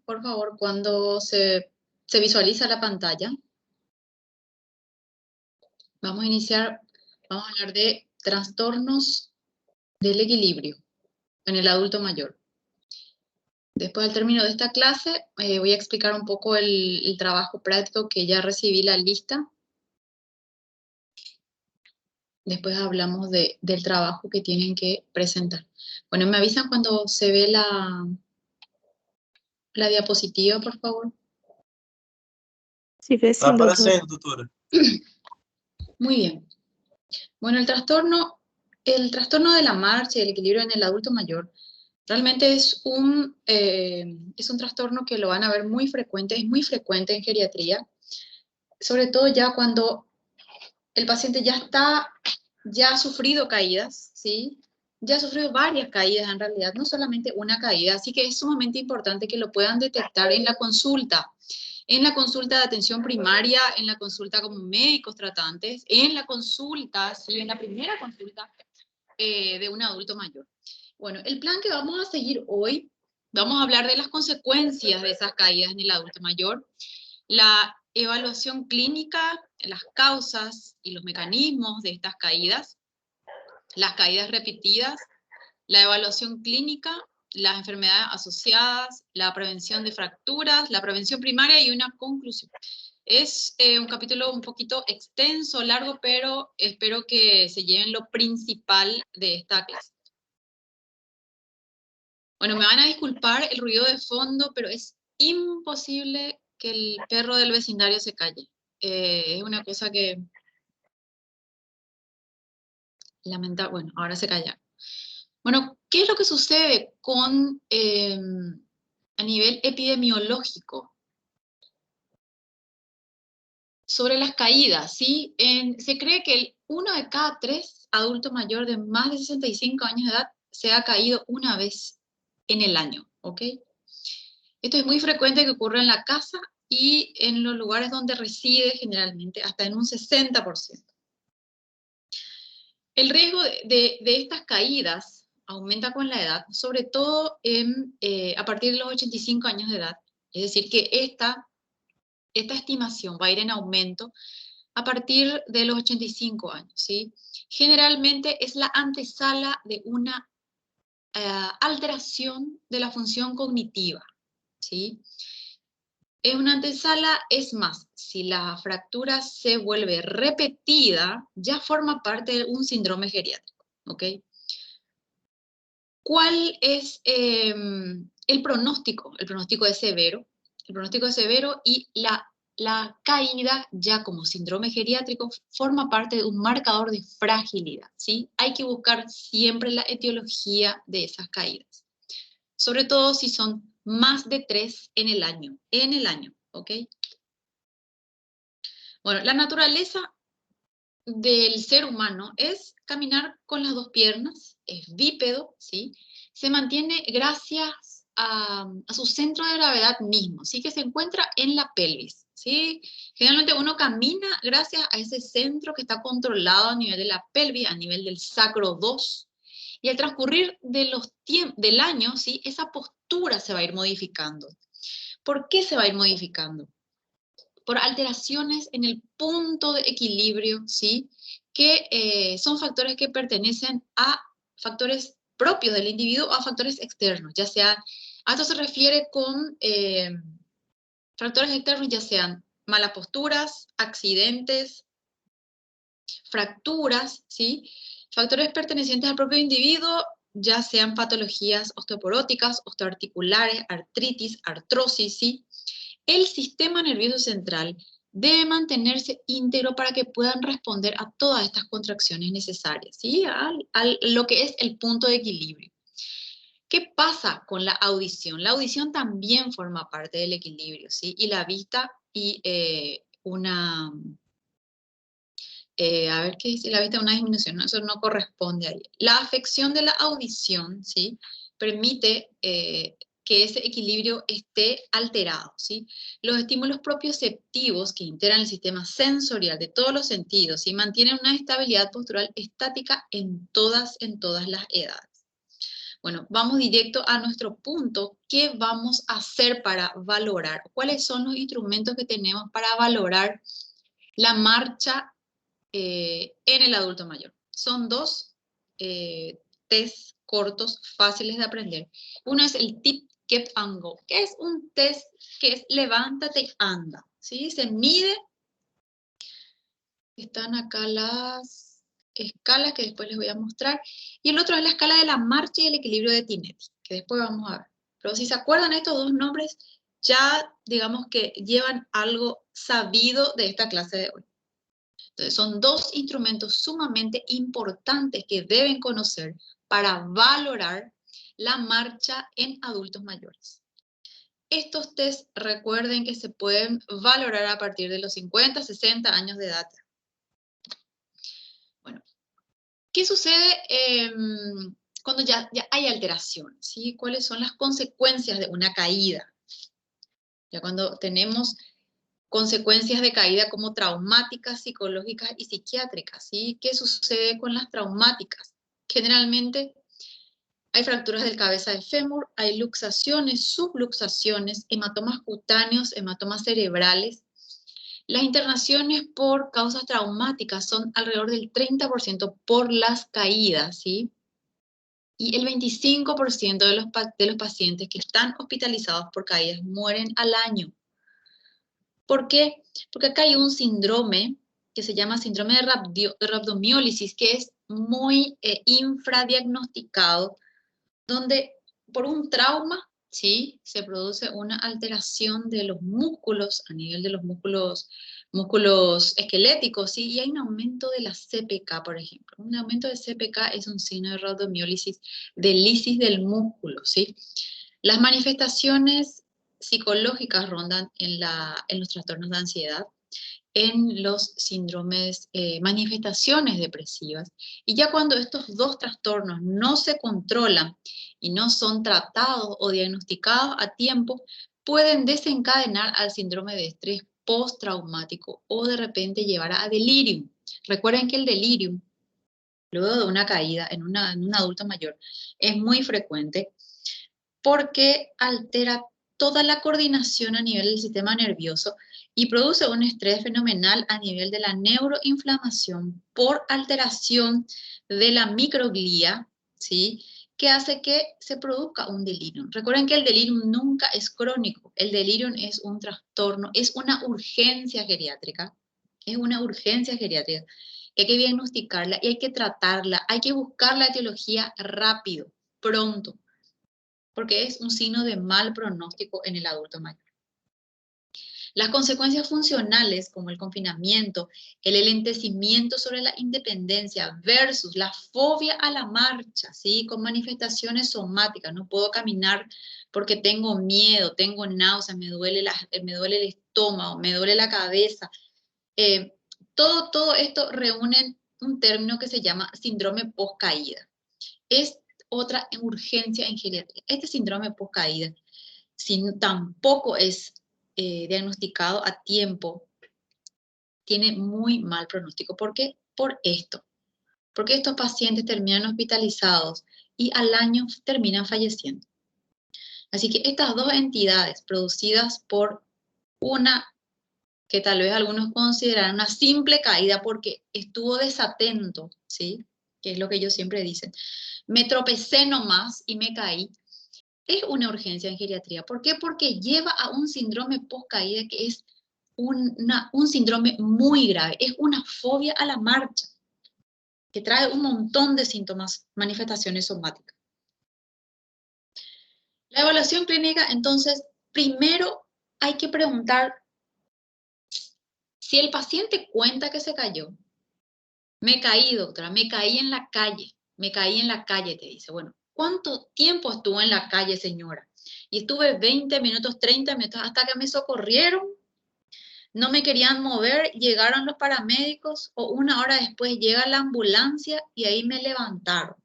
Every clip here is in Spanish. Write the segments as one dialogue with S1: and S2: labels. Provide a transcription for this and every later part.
S1: por favor, cuando se visualiza la pantalla. Vamos a iniciar, vamos a hablar de trastornos del equilibrio en el adulto mayor. Después del término de esta clase, voy a explicar un poco el trabajo práctico que ya recibí la lista. Después hablamos del trabajo que tienen que presentar. Bueno, ¿me avisan cuando se ve la diapositiva, por favor?
S2: Sí, ves,
S3: Está aparecendo, doutora.
S1: Muy bien. Bueno, el trastorno de la marcha y el equilibrio en el adulto mayor realmente es un trastorno que lo van a ver muy frecuente, es muy frecuente en geriatría, sobre todo ya cuando el paciente ya ha sufrido caídas, ¿sí? Ya ha sufrido varias caídas en realidad, no solamente una caída, así que es sumamente importante que lo puedan detectar en la consulta de atención primaria, en la consulta como médicos tratantes, en la consulta, sí, en la primera consulta de un adulto mayor. Bueno, el plan que vamos a seguir hoy, vamos a hablar de las consecuencias de esas caídas en el adulto mayor, la evaluación clínica, las causas y los mecanismos de estas caídas, las caídas repetidas, la evaluación clínica, las enfermedades asociadas, la prevención de fracturas, la prevención primaria y una conclusión. Es un capítulo un poquito extenso, largo, pero espero que se lleven lo principal de esta clase. Bueno, me van a disculpar el ruido de fondo, pero es imposible que el perro del vecindario se calle. Es una cosa que lamenta. Bueno, ahora se calla. Bueno, ¿qué es lo que sucede a nivel epidemiológico sobre las caídas? ¿Sí? Se cree que 1 de cada 3 adultos mayores de más de 65 años de edad se ha caído una vez en el año, ¿ok? Esto es muy frecuente que ocurra en la casa y en los lugares donde reside generalmente, hasta en un 60%. El riesgo de estas caídas aumenta con la edad, sobre todo a partir de los 85 años de edad. Es decir, que esta estimación va a ir en aumento a partir de los 85 años, ¿sí? Generalmente es la antesala de una alteración de la función cognitiva, ¿sí? Es una antesala, es más, si la fractura se vuelve repetida, ya forma parte de un síndrome geriátrico, ¿ok? ¿Cuál es el pronóstico? El pronóstico es severo. El pronóstico es severo y la caída ya como síndrome geriátrico forma parte de un marcador de fragilidad, ¿sí? Hay que buscar siempre la etiología de esas caídas. Sobre todo si son más de 3 en el año, ¿ok? Bueno, la naturaleza del ser humano es caminar con las dos piernas, es bípedo, ¿sí? Se mantiene gracias a su centro de gravedad mismo, ¿sí? Que se encuentra en la pelvis, ¿sí? Generalmente uno camina gracias a ese centro que está controlado a nivel de la pelvis, a nivel del sacro 2, y al transcurrir del año, ¿sí? Esa postura se va a ir modificando. ¿Por qué se va a ir modificando? Por alteraciones en el punto de equilibrio, ¿sí? Que son factores que pertenecen a factores propios del individuo o a factores externos, ya sea, a esto se refiere con factores externos, ya sean malas posturas, accidentes, fracturas, ¿sí? Factores pertenecientes al propio individuo, ya sean patologías osteoporóticas, osteoarticulares, artritis, artrosis, ¿sí? El sistema nervioso central debe mantenerse íntegro para que puedan responder a todas estas contracciones necesarias, ¿sí? A lo que es el punto de equilibrio. ¿Qué pasa con la audición? La audición también forma parte del equilibrio, ¿sí? Y la vista y a ver qué dice, la vista una disminución, ¿no? Eso no corresponde ahí. La afección de la audición, ¿sí? Permite que ese equilibrio esté alterado, ¿sí? Los estímulos propioceptivos que integran el sistema sensorial de todos los sentidos, ¿sí? Mantienen una estabilidad postural estática en todas las edades. Bueno, vamos directo a nuestro punto. ¿Qué vamos a hacer para valorar? ¿Cuáles son los instrumentos que tenemos para valorar la marcha en el adulto mayor? Son dos test cortos, fáciles de aprender. Uno es el Tip, Keep and Go, que es un test que es levántate y anda, ¿sí? Se mide. Están acá las escalas que después les voy a mostrar. Y el otro es la escala de la marcha y el equilibrio de Tinetti, que después vamos a ver. Pero si se acuerdan estos dos nombres, ya digamos que llevan algo sabido de esta clase de hoy. Entonces son dos instrumentos sumamente importantes que deben conocer para valorar la marcha en adultos mayores. Estos test recuerden que se pueden valorar a partir de los 50, 60 años de edad. Bueno, ¿qué sucede cuando ya hay alteración? ¿Sí? ¿Cuáles son las consecuencias de una caída? Ya cuando tenemos consecuencias de caída como traumáticas, psicológicas y psiquiátricas, ¿sí? ¿Qué sucede con las traumáticas? Generalmente hay fracturas del cabeza del fémur, hay luxaciones, subluxaciones, hematomas cutáneos, hematomas cerebrales. Las internaciones por causas traumáticas son alrededor del 30% por las caídas, ¿sí? Y el 25% de los pacientes que están hospitalizados por caídas mueren al año. ¿Por qué? Porque acá hay un síndrome que se llama síndrome de rabdomiólisis, que es muy infradiagnosticado, donde por un trauma, ¿sí? Se produce una alteración de los músculos, a nivel de los músculos esqueléticos, ¿sí? Y hay un aumento de la CPK, por ejemplo. Un aumento de CPK es un signo de rabdomiólisis, de lisis del músculo, ¿sí? Las manifestaciones psicológicas rondan en los trastornos de ansiedad, en los síndromes, manifestaciones depresivas. Y ya cuando estos dos trastornos no se controlan y no son tratados o diagnosticados a tiempo, pueden desencadenar al síndrome de estrés postraumático o de repente llevar a delirium. Recuerden que el delirium, luego de una caída en un adulto mayor, es muy frecuente porque altera toda la coordinación a nivel del sistema nervioso y produce un estrés fenomenal a nivel de la neuroinflamación por alteración de la microglía, ¿sí? Que hace que se produzca un delirium. Recuerden que el delirium nunca es crónico, el delirium es un trastorno, es una urgencia geriátrica, que hay que diagnosticarla y hay que tratarla, hay que buscar la etiología rápido, pronto, porque es un signo de mal pronóstico en el adulto mayor. Las consecuencias funcionales, como el confinamiento, el enlentecimiento sobre la independencia versus la fobia a la marcha, ¿sí? Con manifestaciones somáticas, no puedo caminar porque tengo miedo, tengo náuseas, me duele el estómago, me duele la cabeza. Todo esto reúne un término que se llama síndrome post-caída. Es otra urgencia en geriatría. Este síndrome post-caída, si tampoco es diagnosticado a tiempo, tiene muy mal pronóstico. ¿Por qué? Por esto. Porque estos pacientes terminan hospitalizados y al año terminan falleciendo. Así que estas dos entidades producidas por una que tal vez algunos consideran una simple caída porque estuvo desatento, ¿sí? Que es lo que ellos siempre dicen. Me tropecé nomás y me caí. Es una urgencia en geriatría. ¿Por qué? Porque lleva a un síndrome post-caída que es un síndrome muy grave. Es una fobia a la marcha que trae un montón de síntomas, manifestaciones somáticas. La evaluación clínica, entonces, primero hay que preguntar si el paciente cuenta que se cayó. Me caí, doctora, me caí en la calle. Me caí en la calle, te dice. Bueno, ¿cuánto tiempo estuvo en la calle, señora? Y estuve 20 minutos, 30 minutos, hasta que me socorrieron. No me querían mover, llegaron los paramédicos o una hora después llega la ambulancia y ahí me levantaron.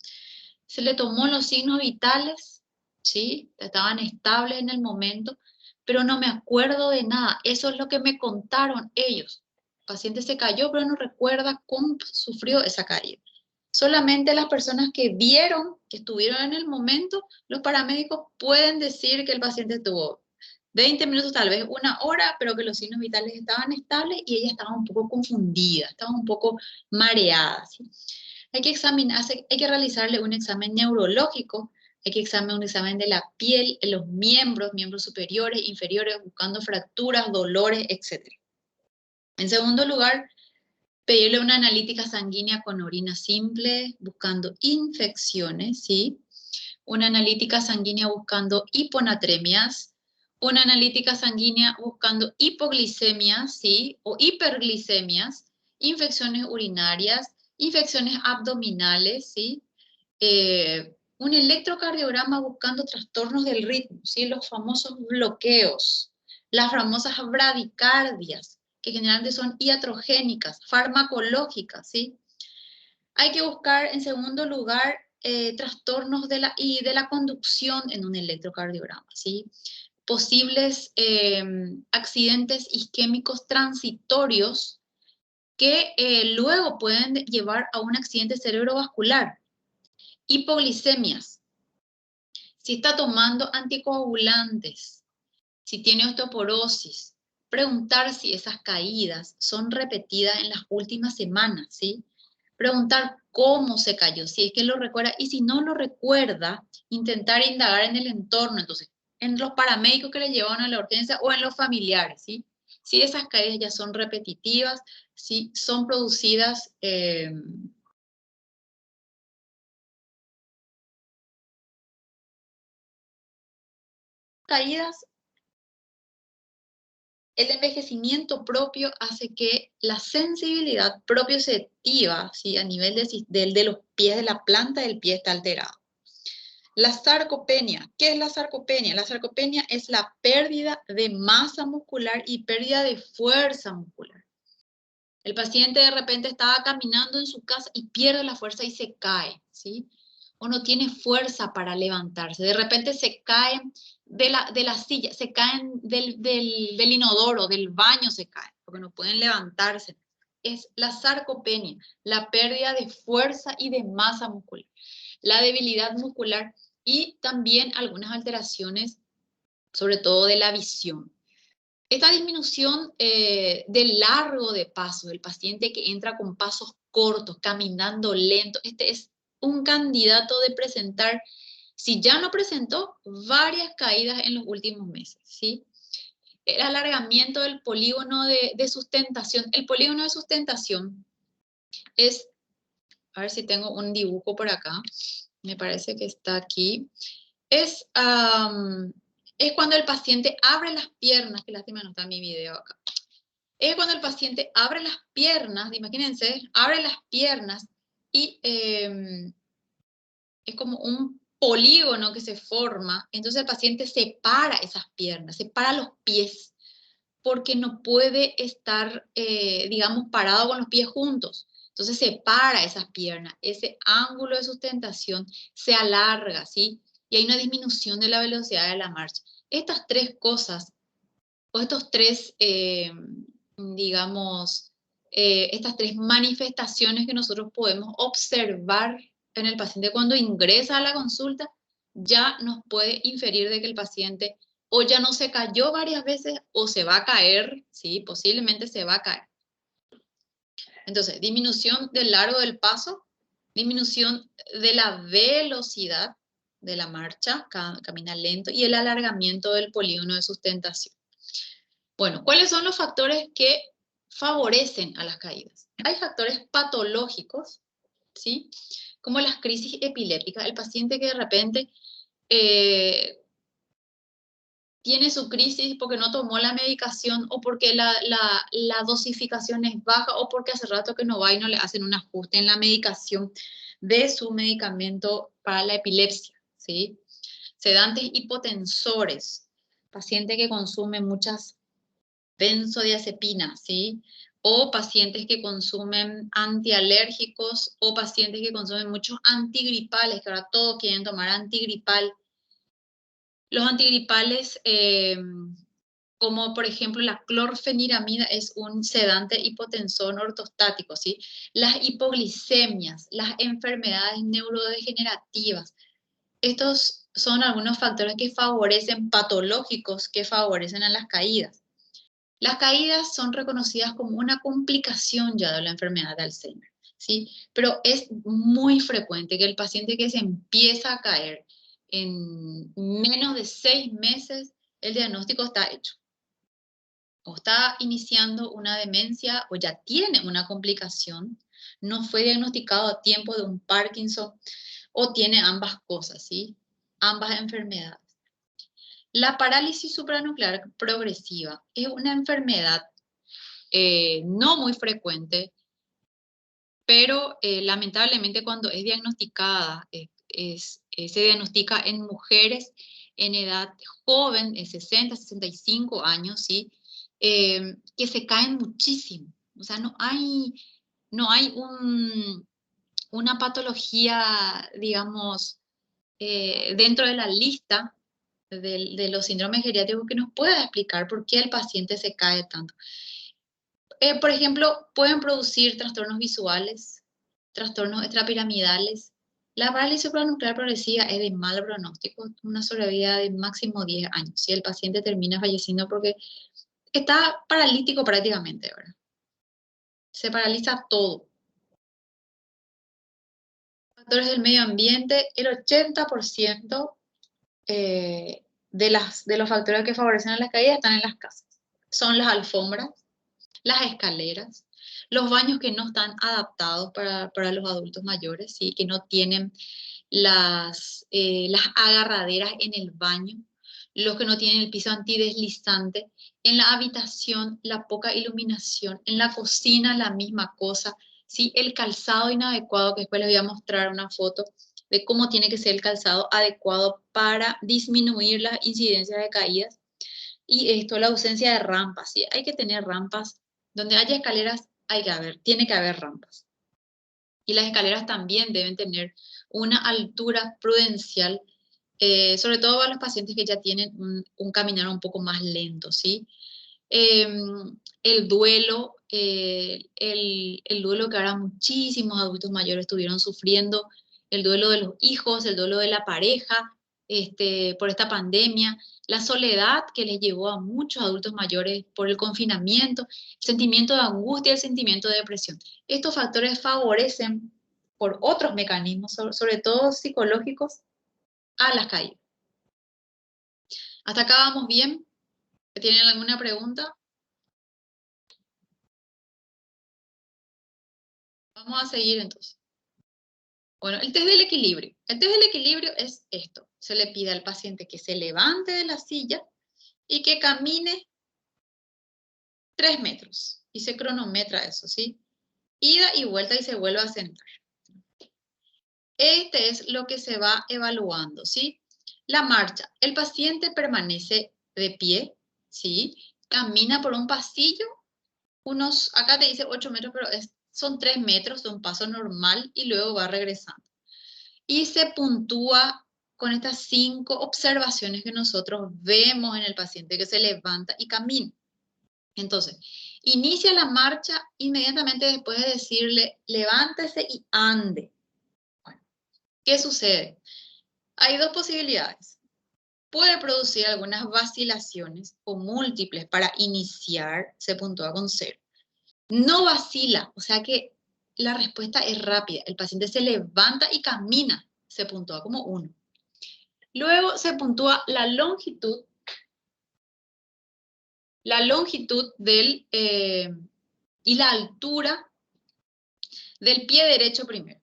S1: Se le tomó los signos vitales, ¿sí? Estaban estables en el momento, pero no me acuerdo de nada. Eso es lo que me contaron ellos. El paciente se cayó, pero no recuerda cómo sufrió esa caída. Solamente las personas que vieron, que estuvieron en el momento, los paramédicos pueden decir que el paciente tuvo 20 minutos, tal vez una hora, pero que los signos vitales estaban estables y ella estaba un poco confundida, estaba un poco mareada, ¿sí? Hay que examinarse, hay que realizarle un examen neurológico, hay que examinar un examen de la piel, los miembros superiores, inferiores, buscando fracturas, dolores, etc. En segundo lugar, pedirle una analítica sanguínea con orina simple, buscando infecciones, ¿sí? Una analítica sanguínea buscando hiponatremias, una analítica sanguínea buscando hipoglicemias, ¿sí? O hiperglicemias, infecciones urinarias, infecciones abdominales, ¿sí? Un electrocardiograma buscando trastornos del ritmo, ¿sí? Los famosos bloqueos, las famosas bradicardias, que generalmente son iatrogénicas, farmacológicas, ¿sí? Hay que buscar, en segundo lugar, trastornos de la conducción en un electrocardiograma, ¿sí? Posibles accidentes isquémicos transitorios que luego pueden llevar a un accidente cerebrovascular. Hipoglicemias. Si está tomando anticoagulantes, si tiene osteoporosis, preguntar si esas caídas son repetidas en las últimas semanas, ¿sí? Preguntar cómo se cayó, si es que lo recuerda, y si no lo recuerda, intentar indagar en el entorno, entonces, en los paramédicos que le llevaron a la urgencia o en los familiares, ¿sí? Si esas caídas ya son repetitivas, si son producidas caídas. El envejecimiento propio hace que la sensibilidad propioceptiva, ¿sí? A nivel de los pies, de la planta del pie está alterada. La sarcopenia. ¿Qué es la sarcopenia? La sarcopenia es la pérdida de masa muscular y pérdida de fuerza muscular. El paciente de repente estaba caminando en su casa y pierde la fuerza y se cae, ¿sí? O no tiene fuerza para levantarse. De repente se caen de la silla, se caen del inodoro, del baño se caen, porque no pueden levantarse. Es la sarcopenia, la pérdida de fuerza y de masa muscular. La debilidad muscular y también algunas alteraciones, sobre todo de la visión. Esta disminución del largo de paso, del paciente que entra con pasos cortos, caminando lento, este es un candidato de presentar, si ya no presentó, varias caídas en los últimos meses, ¿sí? El alargamiento del polígono de sustentación. El polígono de sustentación es, a ver si tengo un dibujo por acá, me parece que está aquí, es cuando el paciente abre las piernas, que lástima no está mi video acá. Es cuando el paciente abre las piernas, imagínense, abre las piernas y es como un polígono que se forma, entonces el paciente separa esas piernas, separa los pies, porque no puede estar, digamos, parado con los pies juntos. Entonces separa esas piernas, ese ángulo de sustentación se alarga, ¿sí? Y hay una disminución de la velocidad de la marcha. Estas tres cosas, o estos tres, digamos, estas tres manifestaciones que nosotros podemos observar en el paciente cuando ingresa a la consulta, ya nos puede inferir de que el paciente o ya no se cayó varias veces o se va a caer, ¿sí? Posiblemente se va a caer. Entonces, disminución del largo del paso, disminución de la velocidad de la marcha, camina lento, y el alargamiento del polígono de sustentación. Bueno, ¿cuáles son los factores que favorecen a las caídas? Hay factores patológicos, ¿sí? Como las crisis epilépticas, el paciente que de repente tiene su crisis porque no tomó la medicación o porque la dosificación es baja o porque hace rato que no va y no le hacen un ajuste en la medicación de su medicamento para la epilepsia, ¿sí? Sedantes hipotensores, paciente que consume muchas benzodiazepinas, ¿sí? O pacientes que consumen antialérgicos o pacientes que consumen muchos antigripales, que ahora todos quieren tomar antigripal. Los antigripales como por ejemplo la clorfeniramida es un sedante hipotensor ortostático, ¿sí? Las hipoglicemias, las enfermedades neurodegenerativas. Estos son algunos factores que favorecen, patológicos, que favorecen a las caídas. Las caídas son reconocidas como una complicación ya de la enfermedad de Alzheimer, ¿sí? Pero es muy frecuente que el paciente que se empieza a caer en menos de 6 meses, el diagnóstico está hecho. O está iniciando una demencia o ya tiene una complicación, no fue diagnosticado a tiempo de un Parkinson o tiene ambas cosas, ¿sí? Ambas enfermedades. La parálisis supranuclear progresiva es una enfermedad no muy frecuente, pero lamentablemente cuando es diagnosticada, se diagnostica en mujeres en edad joven, de 60, 65 años, ¿sí? Que se caen muchísimo. O sea, no hay una patología, digamos, dentro de la lista de los síndromes geriátricos que nos pueda explicar por qué el paciente se cae tanto. Por ejemplo, pueden producir trastornos visuales, trastornos extrapiramidales. La parálisis supranuclear progresiva es de mal pronóstico, una sobrevida de máximo 10 años. Si el paciente termina falleciendo porque está paralítico prácticamente, ¿verdad? Se paraliza todo. Factores del medio ambiente, el 80% de los factores que favorecen a las caídas están en las casas. Son las alfombras, las escaleras, los baños que no están adaptados para los adultos mayores, ¿sí? Que no tienen las agarraderas en el baño, los que no tienen el piso antideslizante, en la habitación la poca iluminación, en la cocina la misma cosa, ¿sí? El calzado inadecuado, que después les voy a mostrar una foto de cómo tiene que ser el calzado adecuado para disminuir las incidencias de caídas. Y esto, la ausencia de rampas, ¿sí? Hay que tener rampas. Donde haya escaleras, tiene que haber rampas. Y las escaleras también deben tener una altura prudencial, sobre todo para los pacientes que ya tienen un caminar un poco más lento, ¿sí? El duelo, el duelo que ahora muchísimos adultos mayores estuvieron sufriendo, el duelo de los hijos, el duelo de la pareja, por esta pandemia, la soledad que les llevó a muchos adultos mayores por el confinamiento, el sentimiento de angustia, el sentimiento de depresión. Estos factores favorecen por otros mecanismos, sobre todo psicológicos, a las caídas. ¿Hasta acá vamos bien? ¿Tienen alguna pregunta? Vamos a seguir entonces. Bueno, el test del equilibrio. El test del equilibrio es esto. Se le pide al paciente que se levante de la silla y que camine 3 metros. Y se cronometra eso, ¿sí? Ida y vuelta y se vuelve a sentar. Este es lo que se va evaluando, ¿sí? La marcha. El paciente permanece de pie, ¿sí? Camina por un pasillo, acá te dice 8 metros, pero son 3 metros de un paso normal y luego va regresando. Y se puntúa con estas 5 observaciones que nosotros vemos en el paciente que se levanta y camina. Entonces, inicia la marcha inmediatamente después de decirle, levántese y ande. Bueno, ¿qué sucede? Hay 2 posibilidades. Puede producir algunas vacilaciones o múltiples. Para iniciar, se puntúa con 0. No vacila, o sea que la respuesta es rápida. El paciente se levanta y camina, se puntúa como 1. Luego se puntúa la longitud y la altura del pie derecho primero.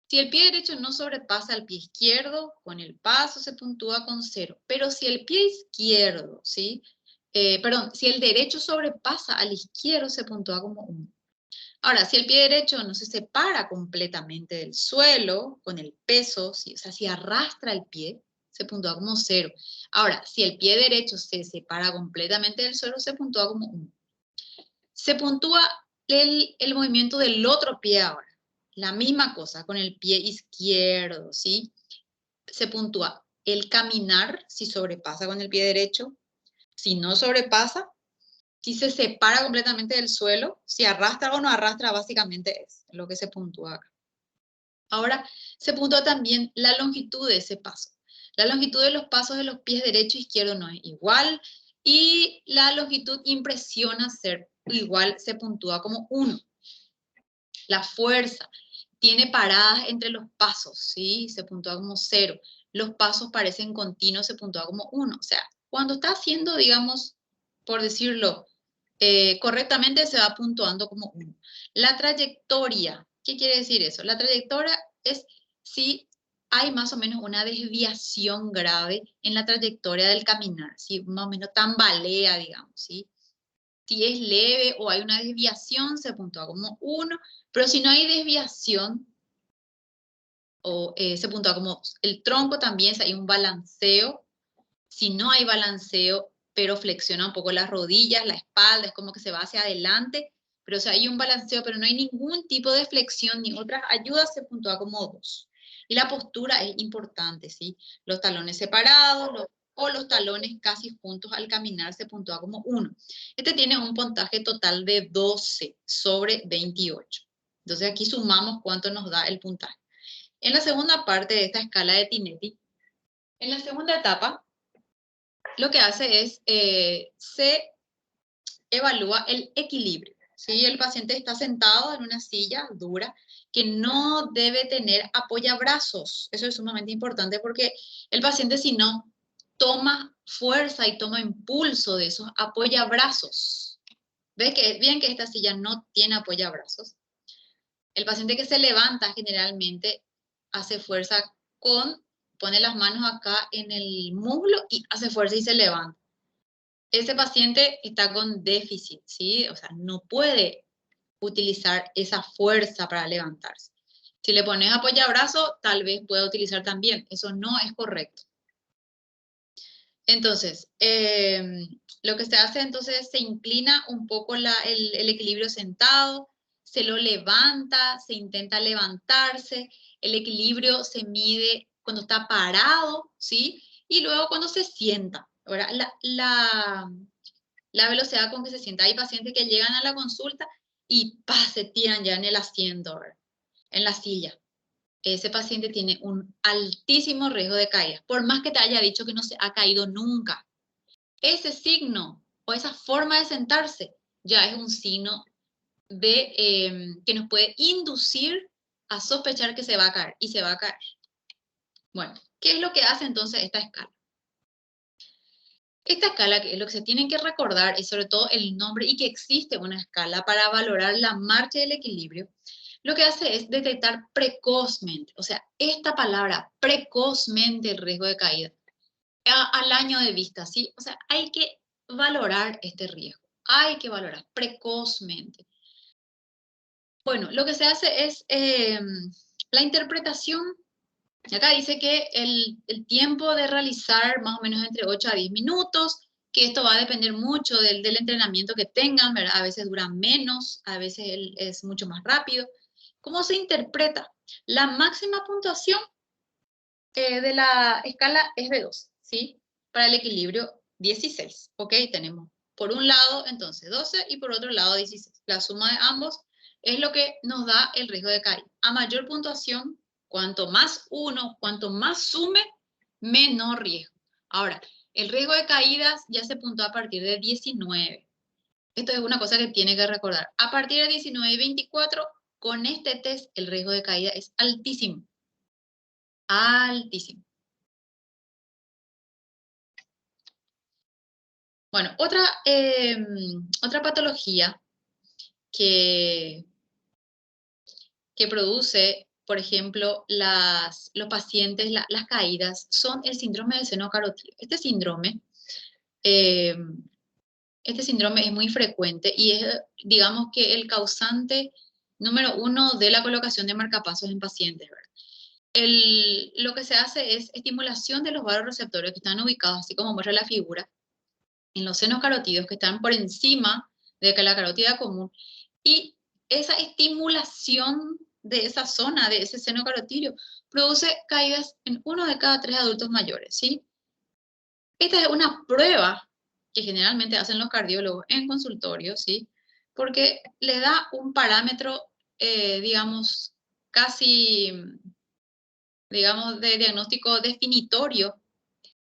S1: Si el pie derecho no sobrepasa al pie izquierdo, con el paso se puntúa con 0. Pero si el pie izquierdo, ¿sí? Si el derecho sobrepasa al izquierdo, se puntúa como 1. Ahora, si el pie derecho no se separa completamente del suelo, con el peso, ¿sí? O sea, si arrastra el pie, se puntúa como 0. Ahora, si el pie derecho se separa completamente del suelo, se puntúa como 1. Se puntúa el movimiento del otro pie ahora. La misma cosa con el pie izquierdo, ¿sí? Se puntúa el caminar, si sobrepasa con el pie derecho, Si no sobrepasa, si se separa completamente del suelo, si arrastra o no arrastra, básicamente es lo que se puntúa acá. Ahora, se puntúa también la longitud de ese paso. La longitud de los pasos de los pies derecho e izquierdo no es igual, y la longitud impresiona ser igual, se puntúa como 1. La fuerza tiene paradas entre los pasos, ¿sí? Se puntúa como 0. Los pasos parecen continuos, se puntúa como 1. O sea, cuando está haciendo, digamos, por decirlo correctamente, se va puntuando como 1. La trayectoria, ¿qué quiere decir eso? La trayectoria es si hay más o menos una desviación grave en la trayectoria del caminar, ¿sí? Más o menos tambalea, digamos, ¿sí? Si es leve o hay una desviación, se puntúa como 1, pero si no hay desviación, se puntúa como 2. El tronco también, si hay un balanceo, si no hay balanceo, pero flexiona un poco las rodillas, la espalda, es como que se va hacia adelante, pero si hay un balanceo, pero no hay ningún tipo de flexión ni otras ayudas, se puntúa como 2. Y la postura es importante, ¿sí? Los talones separados, o los talones casi juntos al caminar se puntúa como 1. Este tiene un puntaje total de 12 sobre 28. Entonces aquí sumamos cuánto nos da el puntaje. En la segunda parte de esta escala de Tinetti, en la segunda etapa, lo que hace es, se evalúa el equilibrio. ¿Sí? El paciente está sentado en una silla dura que no debe tener apoyabrazos. Eso es sumamente importante porque el paciente, si no, toma fuerza y toma impulso de esos apoyabrazos. ¿Ves que bien que esta silla no tiene apoyabrazos? El paciente que se levanta generalmente hace fuerza pone las manos acá en el muslo y hace fuerza y se levanta. Ese paciente está con déficit, ¿sí? O sea, no puede utilizar esa fuerza para levantarse. Si le pones apoyabrazo, tal vez pueda utilizar también. Eso no es correcto. Entonces, lo que se hace entonces, se inclina un poco el equilibrio sentado, se lo levanta, se intenta levantarse, el equilibrio se mide cuando está parado, ¿sí? Y luego cuando se sienta. Ahora, la velocidad con que se sienta. Hay pacientes que llegan a la consulta y se tiran ya en el asiento, ¿verdad? En la silla. Ese paciente tiene un altísimo riesgo de caída, por más que te haya dicho que no se ha caído nunca. Ese signo o esa forma de sentarse ya es un signo que nos puede inducir a sospechar que se va a caer y se va a caer. Bueno, ¿qué es lo que hace entonces esta escala? Esta escala, que es lo que se tienen que recordar, es sobre todo el nombre y que existe una escala para valorar la marcha del equilibrio, lo que hace es detectar precozmente, o sea, esta palabra, precozmente el riesgo de caída, al año de vista, ¿sí? O sea, hay que valorar este riesgo, hay que valorar precozmente. Bueno, lo que se hace es la interpretación. Acá dice que el tiempo de realizar más o menos entre 8 a 10 minutos, que esto va a depender mucho del entrenamiento que tengan, ¿verdad? A veces dura menos, a veces es mucho más rápido. ¿Cómo se interpreta? La máxima puntuación de la escala es de 12, ¿sí? Para el equilibrio 16, ¿ok? Tenemos por un lado entonces 12 y por otro lado 16. La suma de ambos es lo que nos da el riesgo de caída. A mayor puntuación, cuanto más sume, menor riesgo. Ahora, el riesgo de caídas ya se puntúa a partir de 19. Esto es una cosa que tiene que recordar. A partir de 19 y 24, con este test, el riesgo de caída es altísimo. Altísimo. Bueno, otra patología que produce, por ejemplo, los pacientes, las caídas, son el síndrome del seno carotídeo. Eh, este síndrome es muy frecuente y es, digamos que el causante número 1 de la colocación de marcapasos en pacientes, ¿verdad? Lo que se hace es estimulación de los vasoreceptores que están ubicados, así como muestra la figura, en los senos carotídeos que están por encima de la carótida común, y esa estimulación de esa zona, de ese seno carotídeo, produce caídas en 1 de cada 3 adultos mayores, ¿sí? Esta es una prueba que generalmente hacen los cardiólogos en consultorio, ¿sí? Porque le da un parámetro, digamos, casi, digamos, de diagnóstico definitorio,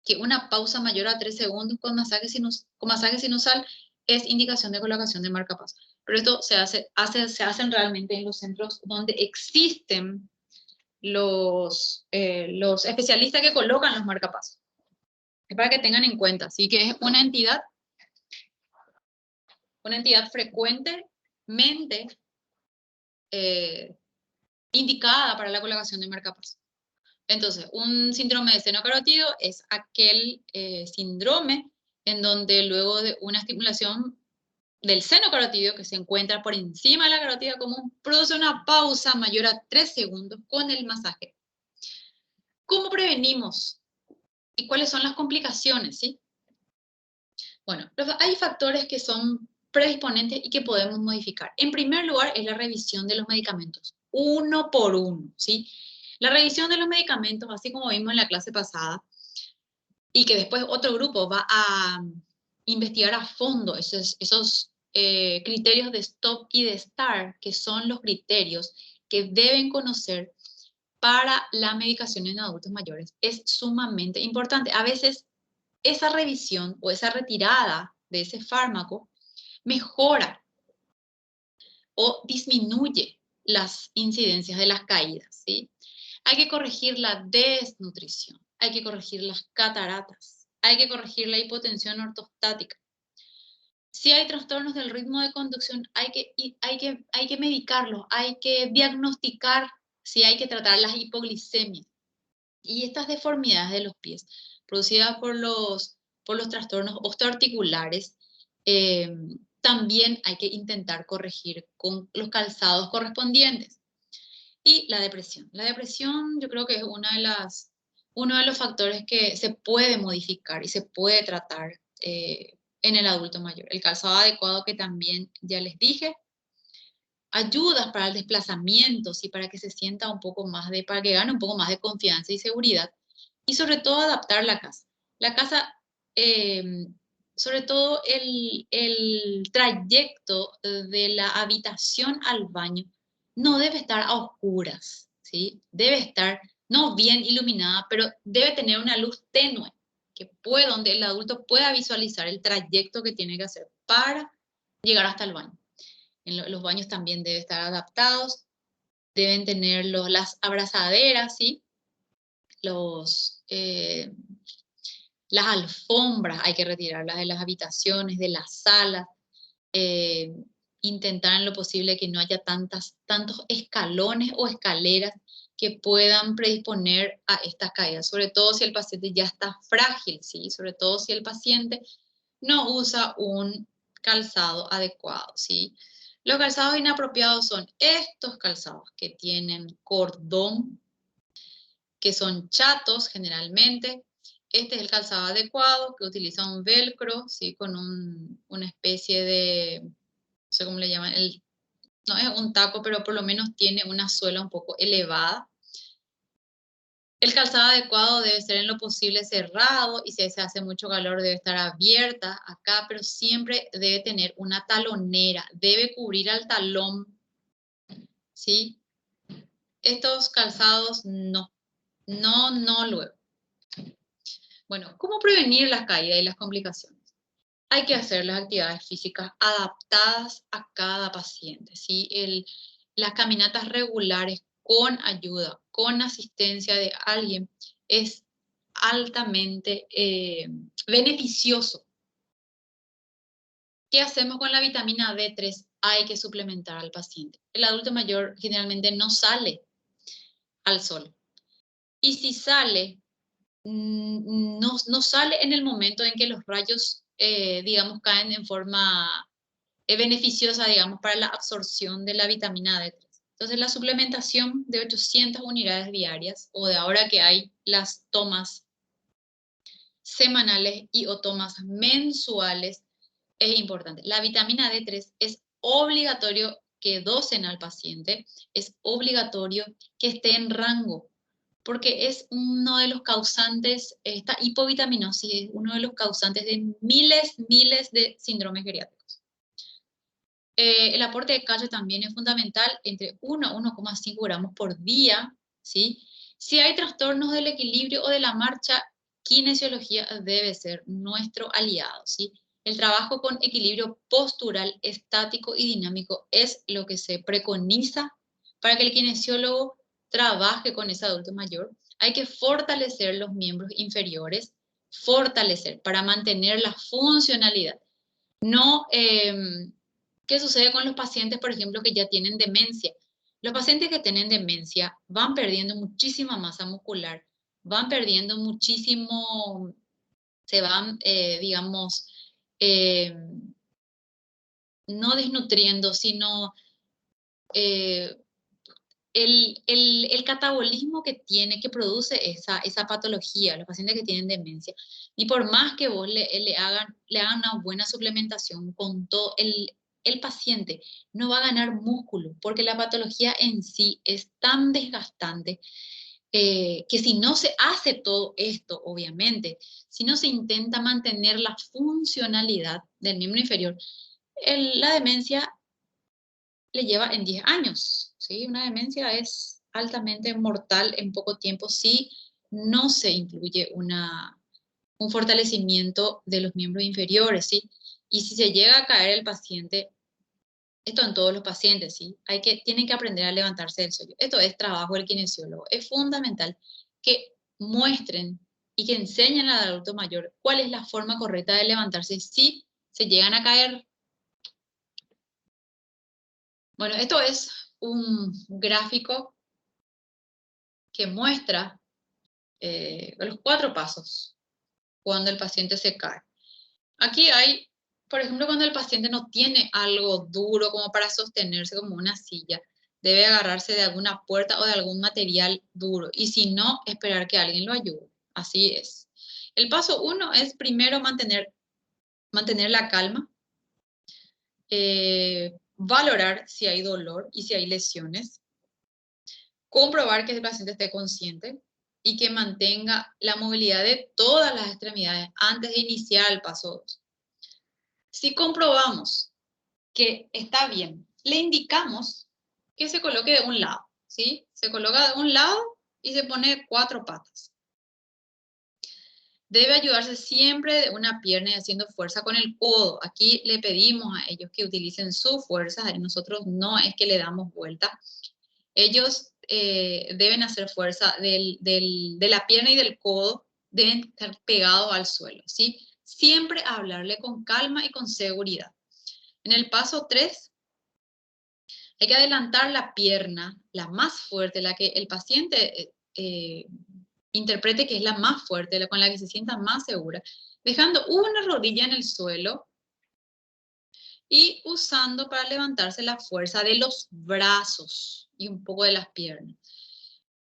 S1: que una pausa mayor a 3 segundos con masaje sinusal es indicación de colocación de marcapasos. Pero esto se hacen realmente en los centros donde existen los especialistas que colocan los marcapasos. Es para que tengan en cuenta, ¿sí? Que es una entidad frecuentemente indicada para la colocación de marcapasos. Entonces, un síndrome de seno carotídeo es aquel síndrome en donde luego de una estimulación del seno carotídeo que se encuentra por encima de la carótida común, produce una pausa mayor a 3 segundos con el masaje. ¿Cómo prevenimos? ¿Y cuáles son las complicaciones? ¿Sí? Bueno, hay factores que son predisponentes y que podemos modificar. En primer lugar, es la revisión de los medicamentos, uno por uno, ¿sí? La revisión de los medicamentos, así como vimos en la clase pasada, y que después otro grupo va a investigar a fondo esos criterios de stop y de start, que son los criterios que deben conocer para la medicación en adultos mayores. Es sumamente importante. A veces esa revisión o esa retirada de ese fármaco mejora o disminuye las incidencias de las caídas, ¿sí? Hay que corregir la desnutrición, hay que corregir las cataratas, hay que corregir la hipotensión ortostática. Si hay trastornos del ritmo de conducción, hay que medicarlos, hay que diagnosticar si hay que tratar las hipoglicemias. Y estas deformidades de los pies, producidas por los trastornos osteoarticulares, también hay que intentar corregir con los calzados correspondientes. Y la depresión. La depresión yo creo que es uno de los factores que se puede modificar y se puede tratar en el adulto mayor. El calzado adecuado, que también ya les dije, ayudas para el desplazamiento, ¿sí? Para que se sienta un poco más para que gane un poco más de confianza y seguridad. Y sobre todo adaptar la casa. La casa, sobre todo el trayecto de la habitación al baño, no debe estar a oscuras, ¿sí? Debe estar no bien iluminada, pero debe tener una luz tenue, donde el adulto pueda visualizar el trayecto que tiene que hacer para llegar hasta el baño. Los baños también deben estar adaptados, deben tener las abrazaderas, ¿sí? Las alfombras hay que retirarlas de las habitaciones, de las salas, intentar en lo posible que no haya tantos escalones o escaleras que puedan predisponer a estas caídas, sobre todo si el paciente ya está frágil, ¿sí? Sobre todo si el paciente no usa un calzado adecuado, ¿sí? Los calzados inapropiados son estos calzados que tienen cordón, que son chatos generalmente. Este es el calzado adecuado, que utiliza un velcro, ¿sí? Con una especie de, no sé cómo le llaman, no es un taco, pero por lo menos tiene una suela un poco elevada. El calzado adecuado debe ser en lo posible cerrado, y si se hace mucho calor debe estar abierta acá, pero siempre debe tener una talonera, debe cubrir al talón, ¿sí? Estos calzados no luego. Bueno, ¿cómo prevenir las caídas y las complicaciones? Hay que hacer las actividades físicas adaptadas a cada paciente, ¿sí? Las caminatas regulares con ayuda, con asistencia de alguien, es altamente beneficioso. ¿Qué hacemos con la vitamina D3? Hay que suplementar al paciente. El adulto mayor generalmente no sale al sol. Y si sale, no sale en el momento en que los rayos, digamos, caen en forma beneficiosa, digamos, para la absorción de la vitamina D3. Entonces, la suplementación de 800 unidades diarias, o de ahora que hay las tomas semanales y o tomas mensuales, es importante. La vitamina D3 es obligatorio que docen al paciente, es obligatorio que esté en rango. porque es uno de los causantes, esta hipovitaminosis es uno de los causantes de miles de síndromes geriátricos. El aporte de calcio también es fundamental, entre 1 a 1,5 gramos por día, ¿sí? Si hay trastornos del equilibrio o de la marcha, kinesiología debe ser nuestro aliado, ¿sí? El trabajo con equilibrio postural, estático y dinámico es lo que se preconiza para que el kinesiólogo trabaje con ese adulto mayor. Hay que fortalecer los miembros inferiores, fortalecer para mantener la funcionalidad. No, ¿qué sucede con los pacientes, por ejemplo, que ya tienen demencia? Los pacientes que tienen demencia van perdiendo muchísima masa muscular, van perdiendo muchísimo, se van, digamos, eh, no desnutriendo, sino eh, el catabolismo que tiene, que produce esa patología, los pacientes que tienen demencia. Y por más que vos le hagan una buena suplementación con todo, el paciente no va a ganar músculo, porque la patología en sí es tan desgastante que si no se hace todo esto, obviamente, si no se intenta mantener la funcionalidad del miembro inferior, la demencia le lleva en 10 años, ¿sí? Una demencia es altamente mortal en poco tiempo si no se incluye un fortalecimiento de los miembros inferiores, ¿sí? Y si se llega a caer el paciente, esto en todos los pacientes, ¿sí? Tienen que aprender a levantarse del suelo. Esto es trabajo del kinesiólogo. Es fundamental que muestren y que enseñen al adulto mayor cuál es la forma correcta de levantarse si se llegan a caer. Bueno, esto es un gráfico que muestra los 4 pasos cuando el paciente se cae. Aquí hay, por ejemplo, cuando el paciente no tiene algo duro como para sostenerse como una silla, debe agarrarse de alguna puerta o de algún material duro y si no, esperar que alguien lo ayude. Así es. El paso 1 es primero mantener la calma, valorar si hay dolor y si hay lesiones, comprobar que el paciente esté consciente y que mantenga la movilidad de todas las extremidades antes de iniciar el paso 2. Si comprobamos que está bien, le indicamos que se coloque de un lado, ¿sí? Se coloca de un lado y se pone 4 patas. Debe ayudarse siempre de una pierna y haciendo fuerza con el codo. Aquí le pedimos a ellos que utilicen su fuerza, nosotros no es que le damos vuelta. Ellos deben hacer fuerza de la pierna y del codo, deben estar pegados al suelo, ¿sí? Siempre hablarle con calma y con seguridad. En el paso 3, hay que adelantar la pierna, la más fuerte, la que el paciente interprete que es la más fuerte, con la que se sienta más segura, dejando una rodilla en el suelo y usando para levantarse la fuerza de los brazos y un poco de las piernas.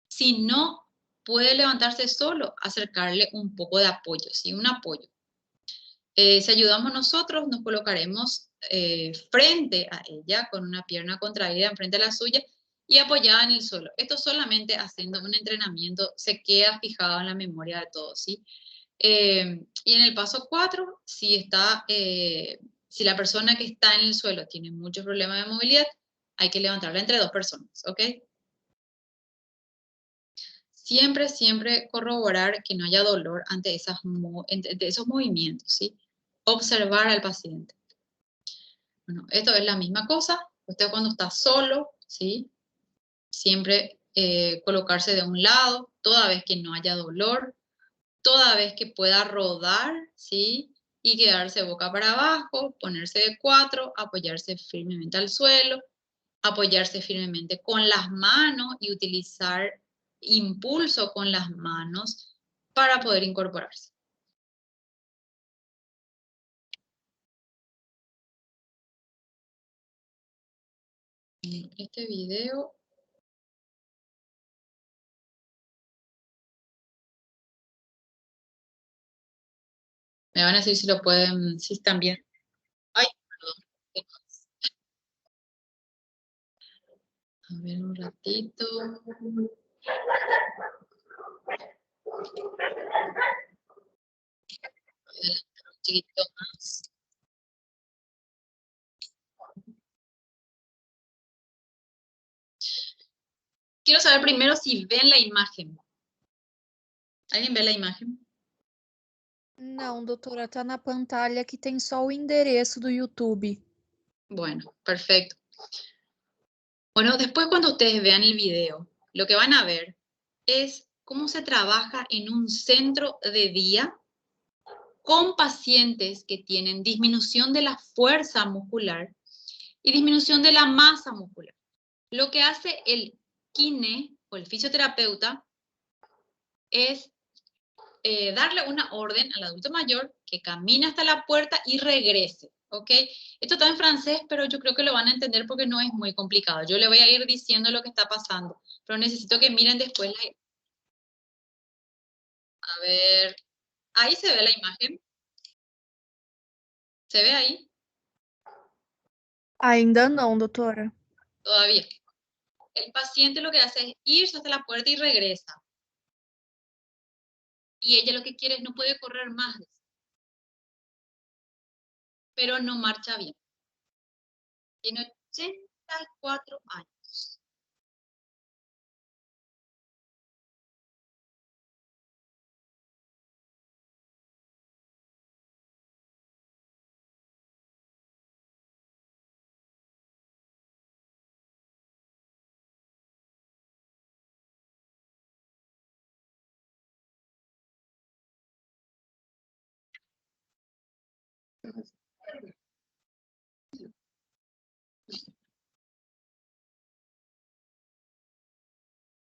S1: Si no puede levantarse solo, acercarle un poco de apoyo, ¿sí? Un apoyo. Si ayudamos nosotros, nos colocaremos frente a ella con una pierna contraída enfrente a la suya y apoyada en el suelo. Esto solamente haciendo un entrenamiento se queda fijado en la memoria de todos, ¿sí? Y en el paso 4, si la persona que está en el suelo tiene muchos problemas de movilidad, hay que levantarla entre 2 personas, ¿ok? Siempre corroborar que no haya dolor ante esos movimientos, ¿sí? Observar al paciente. Bueno, esto es la misma cosa. Usted cuando está solo, ¿sí? Siempre colocarse de un lado, toda vez que no haya dolor, toda vez que pueda rodar, ¿sí? Y quedarse boca para abajo, ponerse de 4, apoyarse firmemente al suelo, apoyarse firmemente con las manos y utilizar impulso con las manos para poder incorporarse. Este video me van a decir si lo pueden, si están bien. Ay, perdón. A ver un ratito. Un chiquito más. Quiero saber primero si ven la imagen. ¿Alguien ve la imagen?
S2: Não, doutora, tá na pantalha que tem só o endereço do YouTube.
S1: Bueno, perfecto. Bueno, después cuando ustedes vean el video, lo que van a ver es cómo se trabaja en un centro de día con pacientes que tienen disminución de la fuerza muscular y disminución de la masa muscular. Lo que hace el kine o el fisioterapeuta es darle una orden al adulto mayor que camine hasta la puerta y regrese, ¿ok? Esto está en francés, pero yo creo que lo van a entender porque no es muy complicado. Yo le voy a ir diciendo lo que está pasando, pero necesito que miren después la... A ver, ahí se ve la imagen. ¿Se ve ahí?
S2: Ainda não, doutora.
S1: Todavía. El paciente lo que hace es irse hasta la puerta y regresa. Y ella lo que quiere es no puede correr más, pero no marcha bien. Tiene 84 años.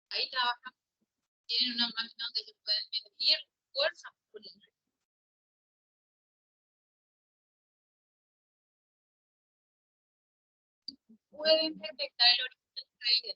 S1: Ahí trabajan, tienen una máquina donde se pueden medir fuerza muscular. Pueden detectar el origen de caída.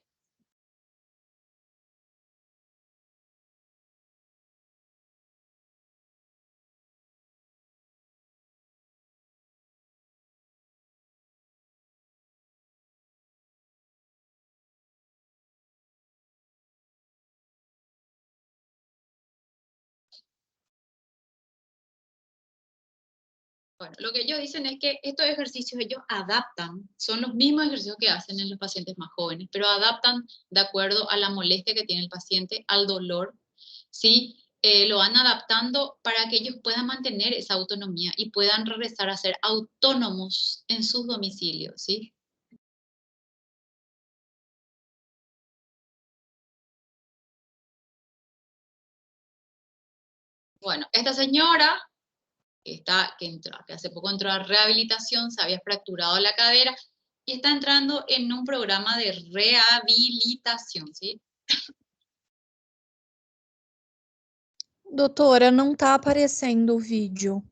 S1: Bueno, lo que ellos dicen es que estos ejercicios ellos adaptan, son los mismos ejercicios que hacen en los pacientes más jóvenes, pero adaptan de acuerdo a la molestia que tiene el paciente, al dolor, ¿sí? Lo van adaptando para que ellos puedan mantener esa autonomía y puedan regresar a ser autónomos en sus domicilios, ¿sí? Bueno, esta señora que hace poco entró a rehabilitación, se había fracturado la cadera y está entrando en un programa de rehabilitación, ¿sí?
S2: Doutora, não tá aparecendo o vídeo.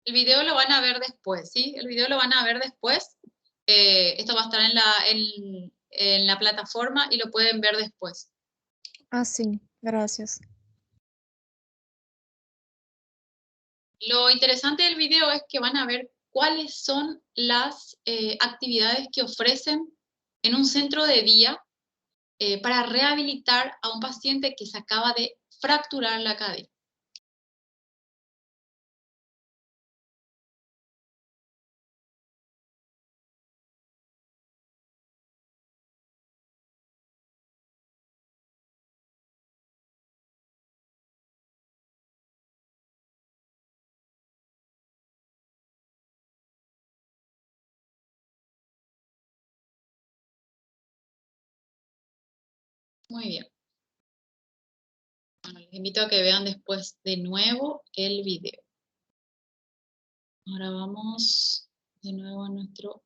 S1: El video lo van a ver después, ¿sí? El video lo van a ver después. Esto va a estar en la plataforma y lo pueden ver después.
S2: Ah, sim. Gracias.
S1: Lo interesante del video es que van a ver cuáles son las actividades que ofrecen en un centro de día para rehabilitar a un paciente que se acaba de fracturar la cadera. Muy bien. Bueno, les invito a que vean después de nuevo el video. Ahora vamos de nuevo a nuestro...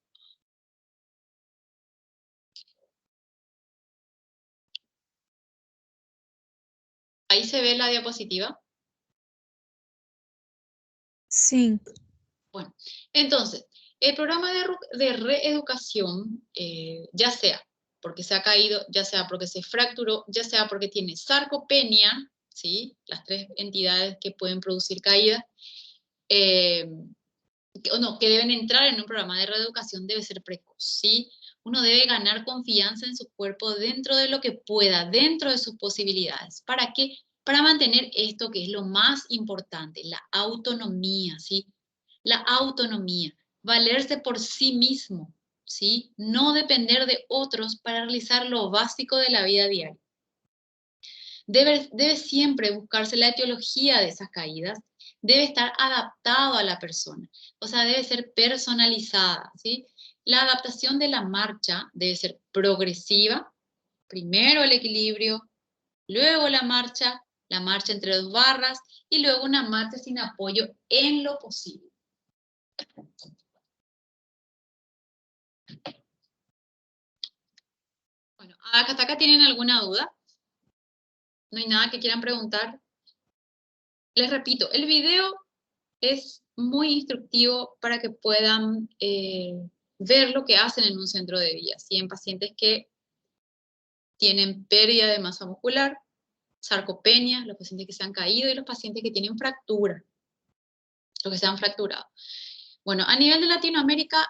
S1: Ahí se ve la diapositiva.
S2: Sim.
S1: Bueno, entonces, el programa de reeducación, ya sea porque se ha caído, ya sea porque se fracturó, ya sea porque tiene sarcopenia, ¿sí? Las tres entidades que pueden producir caída, que deben entrar en un programa de reeducación debe ser precoz, ¿sí? Uno debe ganar confianza en su cuerpo dentro de lo que pueda, dentro de sus posibilidades. ¿Para qué? para mantener esto que es lo más importante, la autonomía, ¿sí? La autonomía, valerse por sí mismo, ¿sí? No depender de otros para realizar lo básico de la vida diaria. Debe siempre buscarse la etiología de esas caídas, debe estar adaptado a la persona, o sea, debe ser personalizada, ¿sí? La adaptación de la marcha debe ser progresiva, primero el equilibrio, luego la marcha entre dos barras y luego una marcha sin apoyo en lo posible. Bueno, hasta acá tienen alguna duda. ¿No hay nada que quieran preguntar? Les repito, el video es muy instructivo para que puedan ver lo que hacen en un centro de día. ¿Sí? En pacientes que tienen pérdida de masa muscular, sarcopenia, los pacientes que se han caído y los pacientes que tienen fractura, los que se han fracturado. Bueno, a nivel de Latinoamérica,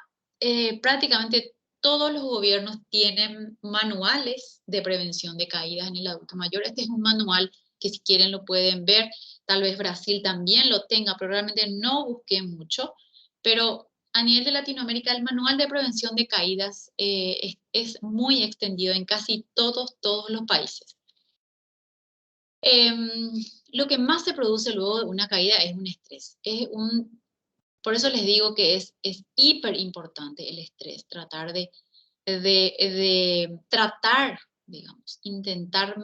S1: prácticamente todos los gobiernos tienen manuales de prevención de caídas en el adulto mayor. Este es un manual que si quieren lo pueden ver. Tal vez Brasil también lo tenga, pero realmente no busqué mucho. Pero a nivel de Latinoamérica, el manual de prevención de caídas es muy extendido en casi todos los países. Lo que más se produce luego de una caída es un estrés. Por eso les digo que es hiper importante el estrés, tratar de tratar, digamos, intentar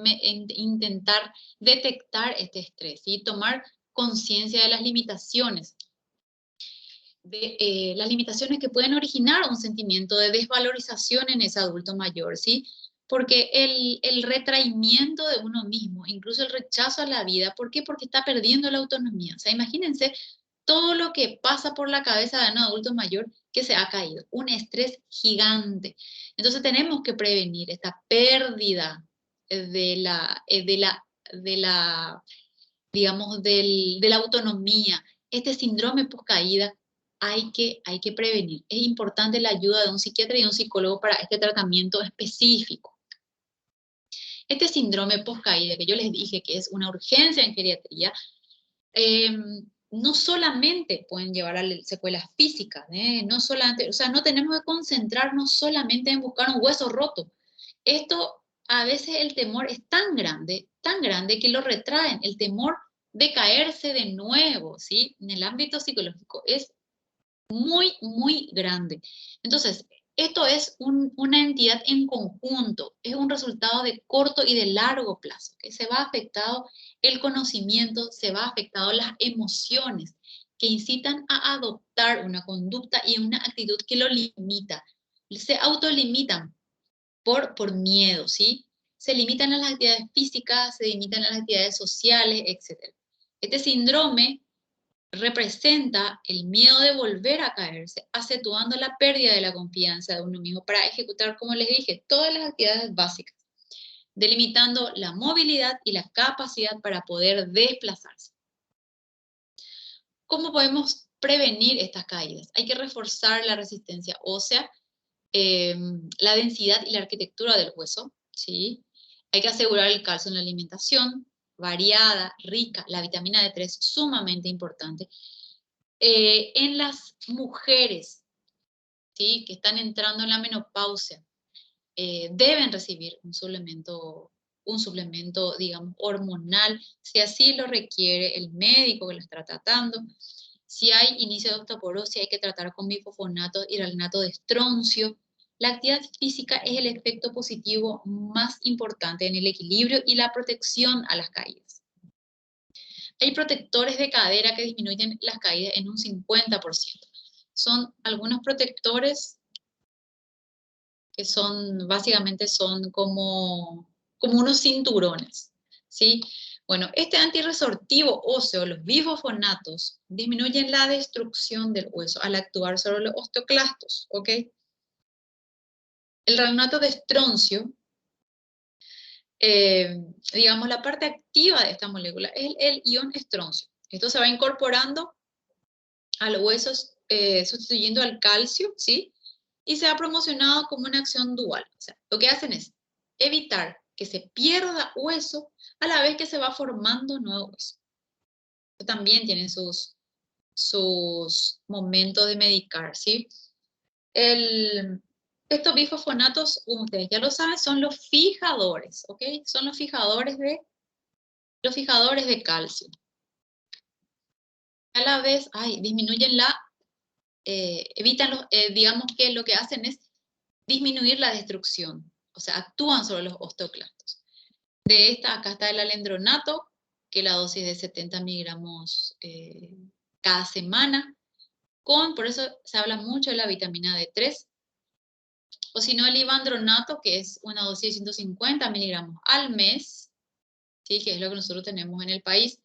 S1: detectar este estrés y tomar conciencia de las limitaciones que pueden originar un sentimiento de desvalorización en ese adulto mayor, ¿sí? Porque el retraimiento de uno mismo, incluso el rechazo a la vida, ¿por qué? Porque está perdiendo la autonomía. O sea, imagínense todo lo que pasa por la cabeza de un adulto mayor que se ha caído, un estrés gigante. Entonces tenemos que prevenir esta pérdida digamos, de la autonomía, este síndrome post-caída. Hay que prevenir. Es importante la ayuda de un psiquiatra y un psicólogo para este tratamiento específico. Este síndrome post-caída que yo les dije que es una urgencia en geriatría, no solamente pueden llevar a secuelas físicas, no solamente, o sea, no tenemos que concentrarnos solamente en buscar un hueso roto. Esto, a veces el temor es tan grande que lo retraen. El temor de caerse de nuevo, ¿sí? En el ámbito psicológico es muy, muy grande. Entonces, esto es una entidad en conjunto, es un resultado de corto y de largo plazo, que se va afectado el conocimiento, se va afectado las emociones que incitan a adoptar una conducta y una actitud que lo limita. Se autolimitan por miedo, ¿sí? Se limitan a las actividades físicas, se limitan a las actividades sociales, etc. Este síndrome representa el miedo de volver a caerse, acentuando la pérdida de la confianza de uno mismo para ejecutar, como les dije, todas las actividades básicas, delimitando la movilidad y la capacidad para poder desplazarse. ¿Cómo podemos prevenir estas caídas? Hay que reforzar la resistencia ósea, la densidad y la arquitectura del hueso, ¿sí? Hay que asegurar el calcio en la alimentación, variada, rica, la vitamina D3, sumamente importante. En las mujeres, ¿sí? Que están entrando en la menopausia, deben recibir un suplemento, digamos, hormonal, si así lo requiere el médico que lo está tratando. Si hay inicio de osteoporosis, hay que tratar con bifosfonato y hidralanato de estroncio. La actividad física es el efecto positivo más importante en el equilibrio y la protección a las caídas. Hay protectores de cadera que disminuyen las caídas en un 50%. Son algunos protectores que básicamente son como unos cinturones, ¿sí? Bueno, este antirresortivo óseo, los bifosfonatos, disminuyen la destrucción del hueso al actuar sobre los osteoclastos, ¿ok? El hidralanato de estroncio, digamos, la parte activa de esta molécula es el ion estroncio. Esto se va incorporando a los huesos, sustituyendo al calcio, ¿sí? Y se ha promocionado como una acción dual. O sea, lo que hacen es evitar que se pierda hueso a la vez que se va formando nuevo hueso. También tienen sus momentos de medicar, ¿sí? Estos bifosfonatos, como ustedes ya lo saben, son los fijadores, ¿ok? Son los fijadores de calcio. A la vez, disminuyen evitan digamos que lo que hacen es disminuir la destrucción, o sea, actúan sobre los osteoclastos. Acá está el alendronato, que la dosis de 70 miligramos cada semana, por eso se habla mucho de la vitamina D3, o si no el ivandronato, que es una dosis de 150 miligramos al mes, ¿sí? Que es lo que nosotros tenemos en el país.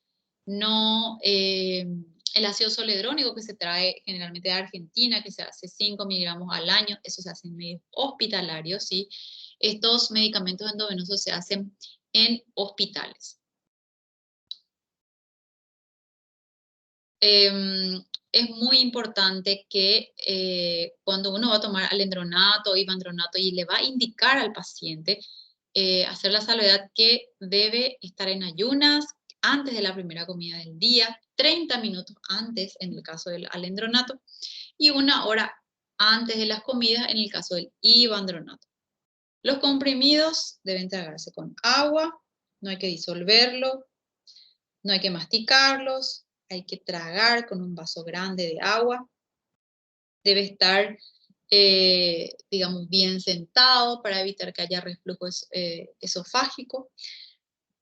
S1: No el ácido zoledrónico que se trae generalmente de Argentina, que se hace 5 miligramos al año, eso se hace en medios hospitalarios, ¿sí? Estos medicamentos endovenosos se hacen en hospitales. Es muy importante que cuando uno va a tomar alendronato o ivandronato y le va a indicar al paciente, hacer la salvedad que debe estar en ayunas antes de la primera comida del día, 30 minutos antes en el caso del alendronato y 1 hora antes de las comidas en el caso del ivandronato. Los comprimidos deben tragarse con agua, no hay que disolverlo, no hay que masticarlos, hay que tragar con un vaso grande de agua. Debe estar, digamos, bien sentado para evitar que haya reflujo esofágico.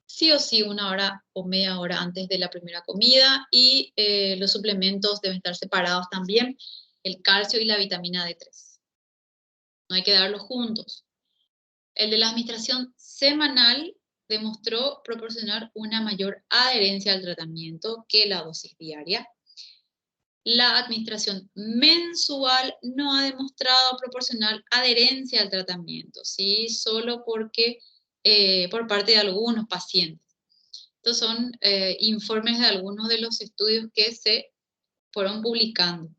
S1: Sí o sí 1 hora o media hora antes de la primera comida y los suplementos deben estar separados también, el calcio y la vitamina D3. No hay que darlos juntos. El de la administración semanal demostró proporcionar una mayor adherencia al tratamiento que la dosis diaria. La administración mensual no ha demostrado proporcionar adherencia al tratamiento, ¿sí? Solo porque por parte de algunos pacientes. Estos son informes de algunos de los estudios que se fueron publicando.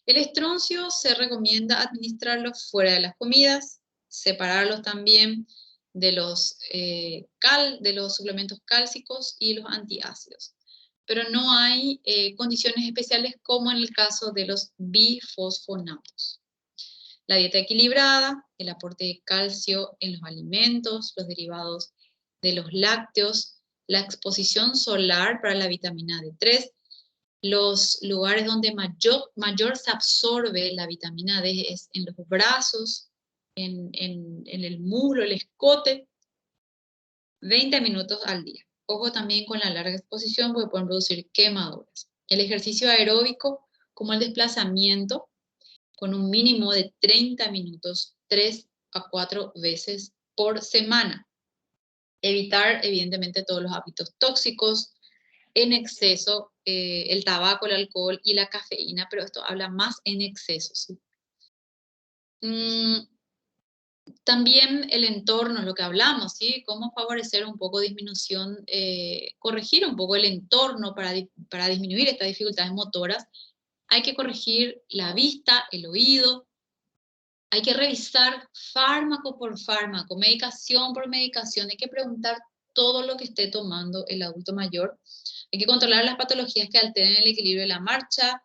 S1: El estroncio se recomienda administrarlo fuera de las comidas, separarlos también de los suplementos cálcicos y los antiácidos. Pero no hay condiciones especiales como en el caso de los bifosfonatos. La dieta equilibrada, el aporte de calcio en los alimentos, los derivados de los lácteos, la exposición solar para la vitamina D3, los lugares donde mayor se absorbe la vitamina D es en los brazos, en el muslo, el escote, 20 minutos al día. Ojo también con la larga exposición porque pueden producir quemaduras. El ejercicio aeróbico, como el desplazamiento, con un mínimo de 30 minutos, 3 a 4 veces por semana. Evitar, evidentemente, todos los hábitos tóxicos, en exceso, el tabaco, el alcohol y la cafeína, pero esto habla más en exceso, ¿sí? También el entorno, lo que hablamos, ¿sí? Cómo favorecer un poco disminución, corregir un poco el entorno para disminuir estas dificultades motoras. Hay que corregir la vista, el oído. Hay que revisar fármaco por fármaco, medicación por medicación. Hay que preguntar todo lo que esté tomando el adulto mayor. Hay que controlar las patologías que alteren el equilibrio de la marcha.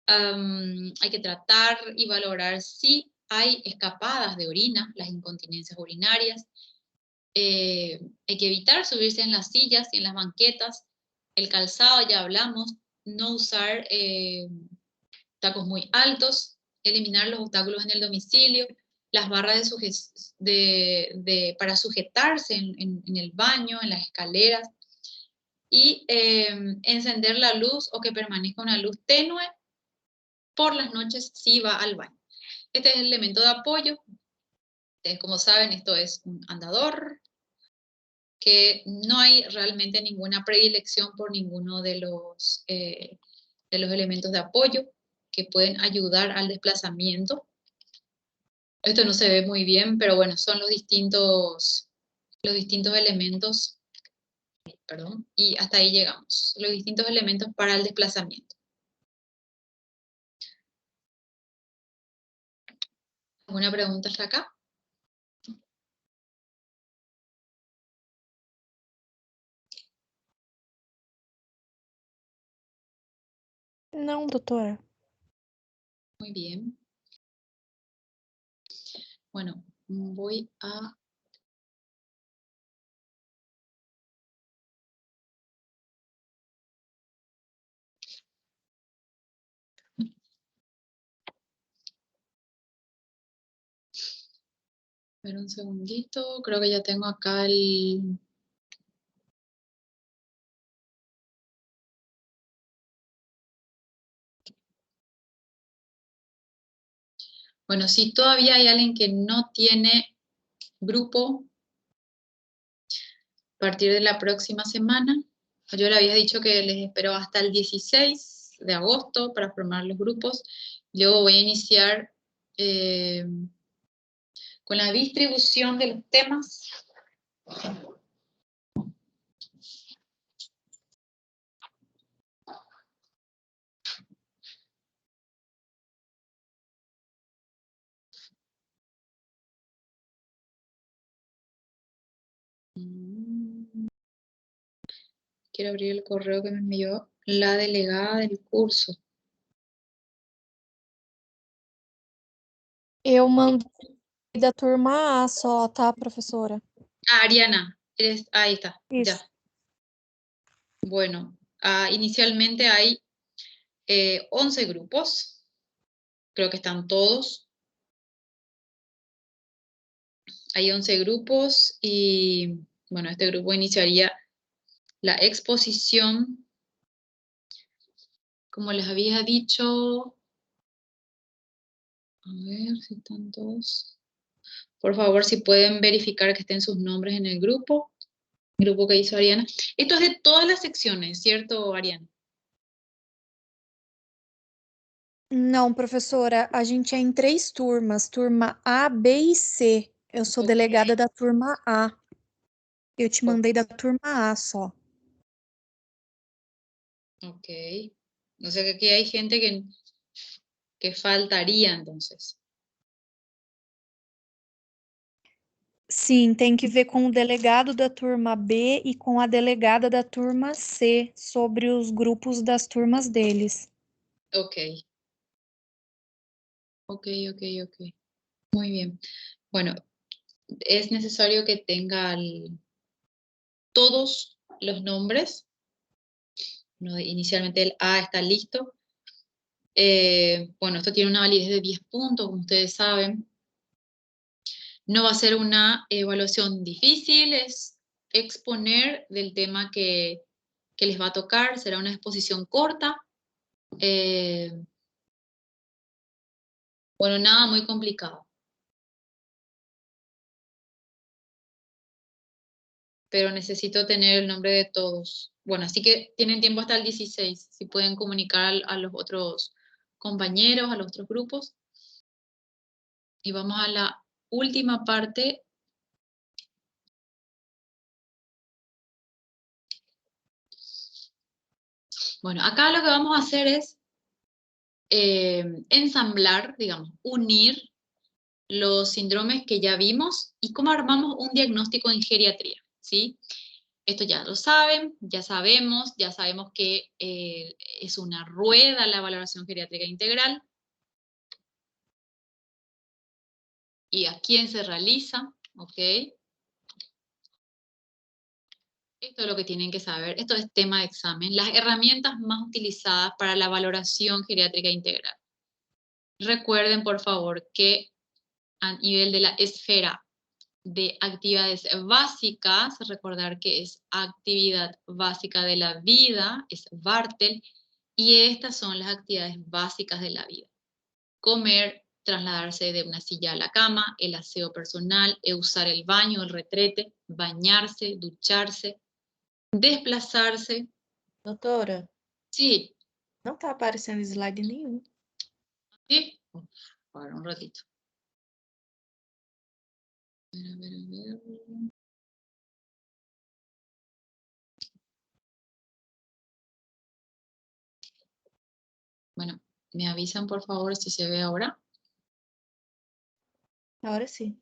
S1: Hay que tratar y valorar si hay escapadas de orina, las incontinencias urinarias. Hay que evitar subirse en las sillas y en las banquetas. El calzado, ya hablamos, no usar tacos muy altos, eliminar los obstáculos en el domicilio, las barras para sujetarse en el baño, en las escaleras, y encender la luz o que permanezca una luz tenue por las noches si va al baño. Este es el elemento de apoyo. Ustedes, como saben, esto es un andador, que no hay realmente ninguna predilección por ninguno de los elementos de apoyo que pueden ayudar al desplazamiento. Esto no se ve muy bien, pero bueno, son los distintos elementos, perdón, y hasta ahí llegamos, los distintos elementos para el desplazamiento. ¿Alguna pregunta hasta acá?
S2: Não, doutora.
S1: Muy bien. Bueno, voy a... ver un segundito, creo que ya tengo acá el... Bueno, si todavía hay alguien que no tiene grupo a partir de la próxima semana, yo le había dicho que les espero hasta el 16 de agosto para formar los grupos. Luego voy a iniciar con la distribución de los temas. Quiero abrir el correo que me envió la delegada del curso.
S2: Eu mandei da turma A só, tá, professora?
S1: Ah, Ariana, ahí está,
S2: Isso.
S1: ya. Bueno, inicialmente hay 11 grupos, creo que están todos. Hay 11 grupos y, bueno, este grupo iniciaría la exposición, como les había dicho. A ver si están todos. Por favor, si pueden verificar que estén sus nombres en el grupo que hizo Ariana. Esto es de todas las secciones, ¿cierto, Ariana?
S2: Não, professora, a gente é em 3 turmas, turma A, B e C. Eu sou delegada da turma A. Eu te mandei da turma A só.
S1: Ok. O sea que aquí hay gente que faltaría entonces.
S2: Sim, tem que ver com o delegado da turma B e com a delegada da turma C sobre os grupos das turmas deles.
S1: Ok. Ok. Muy bien. Bueno, es necesario que tenga todos los nombres. Inicialmente el A está listo. Bueno, esto tiene una validez de 10 puntos, como ustedes saben. No va a ser una evaluación difícil, es exponer del tema que les va a tocar, será una exposición corta. Bueno, nada muy complicado. Pero necesito tener el nombre de todos. Bueno, así que tienen tiempo hasta el 16, si pueden comunicar a los otros compañeros, a los otros grupos. Y vamos a la última parte. Bueno, acá lo que vamos a hacer es ensamblar, digamos, unir los síndromes que ya vimos y cómo armamos un diagnóstico en geriatría, ¿sí? Esto ya lo saben, ya sabemos que es una rueda la valoración geriátrica integral. ¿Y a quién se realiza? ¿Ok? Esto es lo que tienen que saber. Esto es tema de examen. Las herramientas más utilizadas para la valoración geriátrica integral. Recuerden, por favor, que a nivel de la esfera de actividades básicas, recordar que es actividad básica de la vida, es Bartel, y estas son las actividades básicas de la vida. Comer, trasladarse de una silla a la cama, el aseo personal, usar el baño, el retrete, bañarse, ducharse, desplazarse.
S2: Doutora,
S1: Sí.
S2: não tá aparecendo slide nenhum.
S1: ¿Sí? Para un ratito. A ver. Bueno, me avisan por favor si se ve ahora.
S2: Agora sim.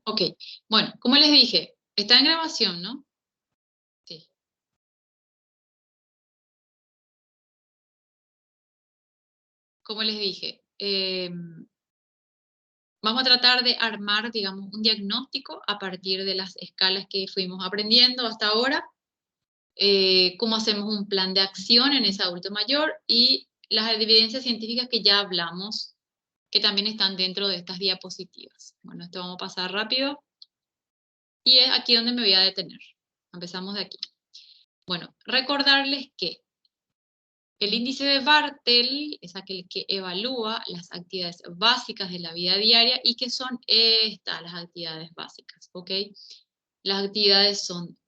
S1: Ok, bueno, como les dije, está en grabación, ¿no? Sí. como les dije, vamos a tratar de armar, digamos, un diagnóstico a partir de las escalas que fuimos aprendiendo hasta ahora, cómo hacemos un plan de acción en ese adulto mayor y las evidencias científicas que ya hablamos, que también están dentro de estas diapositivas. Bueno, esto vamos a pasar rápido. Y es aquí donde me voy a detener. Empezamos de aquí. Bueno, recordarles que el índice de Bartel es aquel que evalúa las actividades básicas de la vida diaria y que son estas las actividades básicas, ¿ok? Las actividades son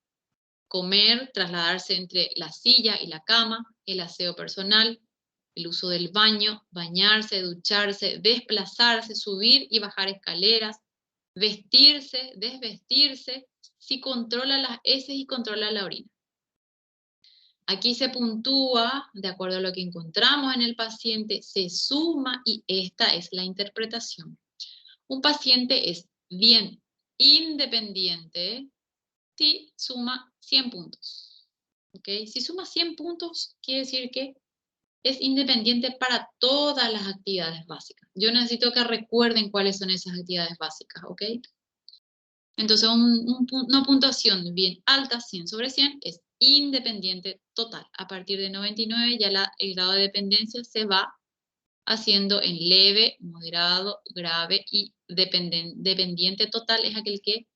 S1: comer, trasladarse entre la silla y la cama, el aseo personal, el uso del baño, bañarse, ducharse, desplazarse, subir y bajar escaleras, vestirse, desvestirse, si controla las heces y controla la orina. Aquí se puntúa, de acuerdo a lo que encontramos en el paciente, se suma y esta es la interpretación. Un paciente es bien independiente si suma 100 puntos. ¿Okay? Si suma 100 puntos, quiere decir que es independiente para todas las actividades básicas. Yo necesito que recuerden cuáles son esas actividades básicas, ¿ok? Entonces, una puntuación bien alta, 100 sobre 100, es independiente total. A partir de 99 ya el grado de dependencia se va haciendo en leve, moderado, grave y dependiente total es aquel que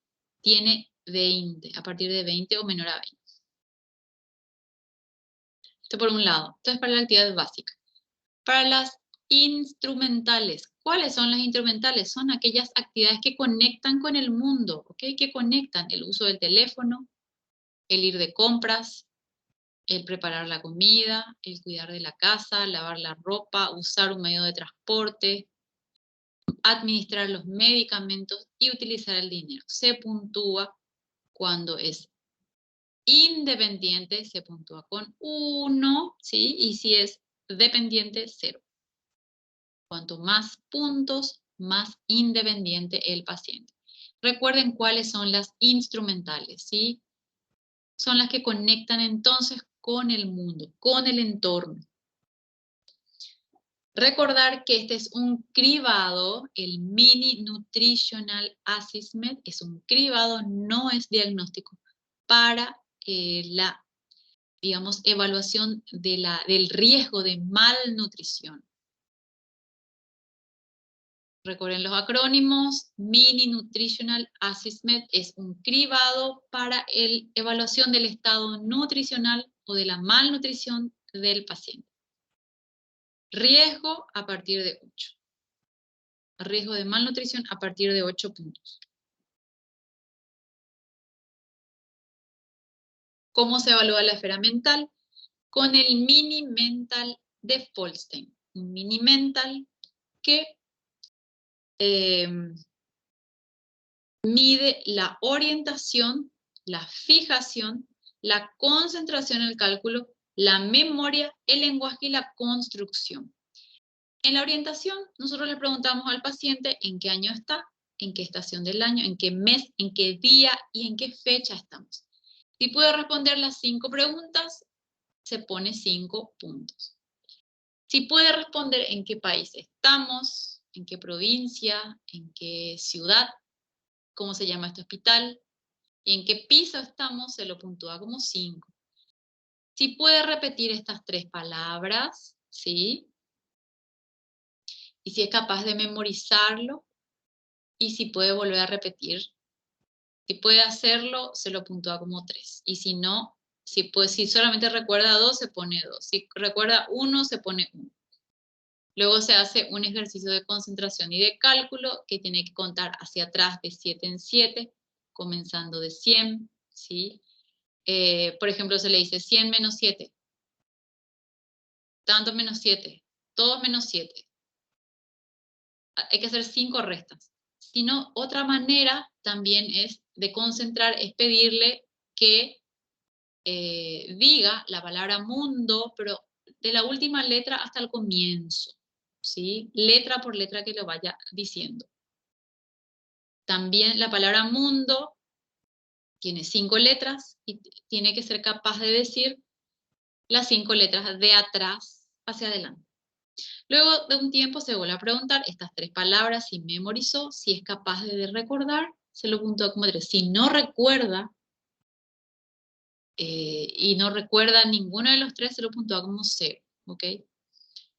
S1: tiene 20, a partir de 20 o menor a 20. Esto por un lado. Esto es para la actividad básica. Para las instrumentales. ¿Cuáles son las instrumentales? Son aquellas actividades que conectan con el mundo, ¿ok? Que conectan el uso del teléfono, el ir de compras, el preparar la comida, el cuidar de la casa, lavar la ropa, usar un medio de transporte, administrar los medicamentos y utilizar el dinero. Se puntúa cuando es independiente, se puntúa con 1, ¿sí? Y si es dependiente, 0. Cuanto más puntos, más independiente el paciente. Recuerden cuáles son las instrumentales, ¿sí? Son las que conectan entonces con el mundo, con el entorno. Recordar que este es un cribado, el Mini Nutritional Assessment es un cribado, no es diagnóstico, para la, digamos, evaluación del riesgo de malnutrición. Recuerden los acrónimos. Mini Nutritional Assessment es un cribado para la evaluación del estado nutricional o de la malnutrición del paciente. Riesgo a partir de 8. Riesgo de malnutrición a partir de 8 puntos. ¿Cómo se evalúa la esfera mental? Con el Mini Mental de Folstein. Un Mini Mental que mide la orientación, la fijación, la concentración en el cálculo, la memoria, el lenguaje y la construcción. En la orientación, nosotros le preguntamos al paciente en qué año está, en qué estación del año, en qué mes, en qué día y en qué fecha estamos. Si puede responder las 5 preguntas, se pone 5 puntos. Si puede responder en qué país estamos, en qué provincia, en qué ciudad, cómo se llama este hospital, y en qué piso estamos, se lo puntúa como 5. Si puede repetir estas 3 palabras, ¿sí? Y si es capaz de memorizarlo, y si puede volver a repetir. Si puede hacerlo, se lo puntúa como 3. Y si no, si solamente recuerda 2, se pone 2. Si recuerda 1, se pone 1. Luego se hace un ejercicio de concentración y de cálculo que tiene que contar hacia atrás de 7 en 7, comenzando de 100, ¿sí? Por ejemplo, se le dice 100 menos 7. Tanto menos 7. Todos menos 7. Hay que hacer 5 restas. Si no, otra manera también es de concentrar, es pedirle que diga la palabra mundo, pero de la última letra hasta el comienzo, ¿sí? Letra por letra que lo vaya diciendo. También la palabra mundo tiene 5 letras y tiene que ser capaz de decir las 5 letras de atrás hacia adelante. Luego de un tiempo se vuelve a preguntar estas 3 palabras, si memorizó, si es capaz de recordar, se lo puntúa como 3. Si no recuerda, y no recuerda ninguno de los 3, se lo puntúa como 0, ¿ok?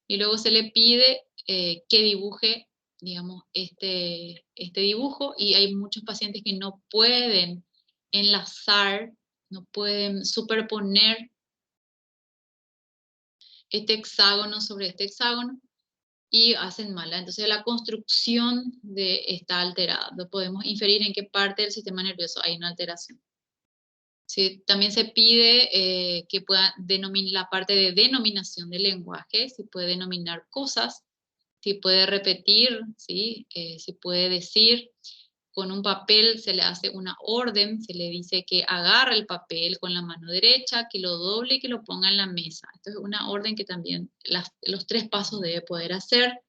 S1: Y luego se le pide que dibuje, digamos, este dibujo, y hay muchos pacientes que no pueden enlazar, no pueden superponer este hexágono sobre este hexágono, y hacen mala. Entonces la construcción está alterada. No podemos inferir en qué parte del sistema nervioso hay una alteración. ¿Sí? También se pide que pueda denominar la parte de denominación del lenguaje, si puede denominar cosas, si puede repetir, ¿sí? Si puede decir. Con un papel se le hace una orden, se le dice que agarre el papel con la mano derecha, que lo doble y que lo ponga en la mesa. Esto es una orden que también los 3 pasos debe poder hacer.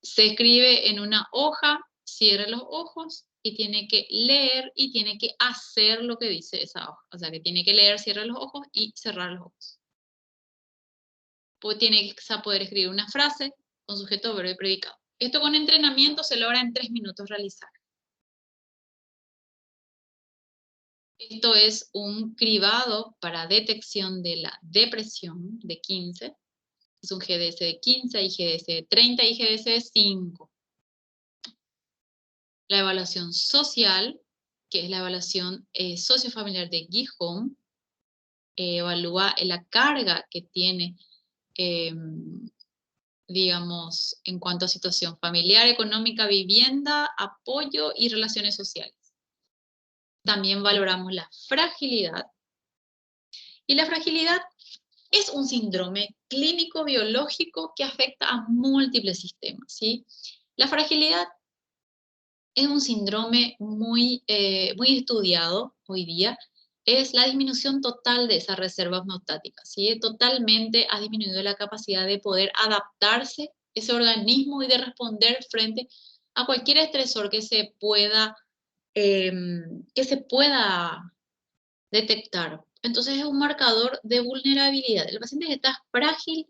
S1: Se escribe en una hoja, cierre los ojos y tiene que leer y tiene que hacer lo que dice esa hoja. O sea, que tiene que leer, cierre los ojos y cerrar los ojos. Pues tiene que poder escribir una frase con sujeto, verbo y predicado. Esto con entrenamiento se logra en 3 minutos realizar. Esto es un cribado para detección de la depresión de 15. Es un GDS de 15, hay GDS de 30 y GDS de 5. La evaluación social, que es la evaluación sociofamiliar de Gijón, evalúa la carga que tiene, digamos, en cuanto a situación familiar, económica, vivienda, apoyo y relaciones sociales. También valoramos la fragilidad. Y la fragilidad es un síndrome clínico biológico que afecta a múltiples sistemas, ¿sí? La fragilidad es un síndrome muy estudiado hoy día. Es la disminución total de esas reservas homeostáticas, ¿sí? Totalmente ha disminuido la capacidad de poder adaptarse ese organismo y de responder frente a cualquier estresor que se pueda detectar. Entonces es un marcador de vulnerabilidad. El paciente que está frágil,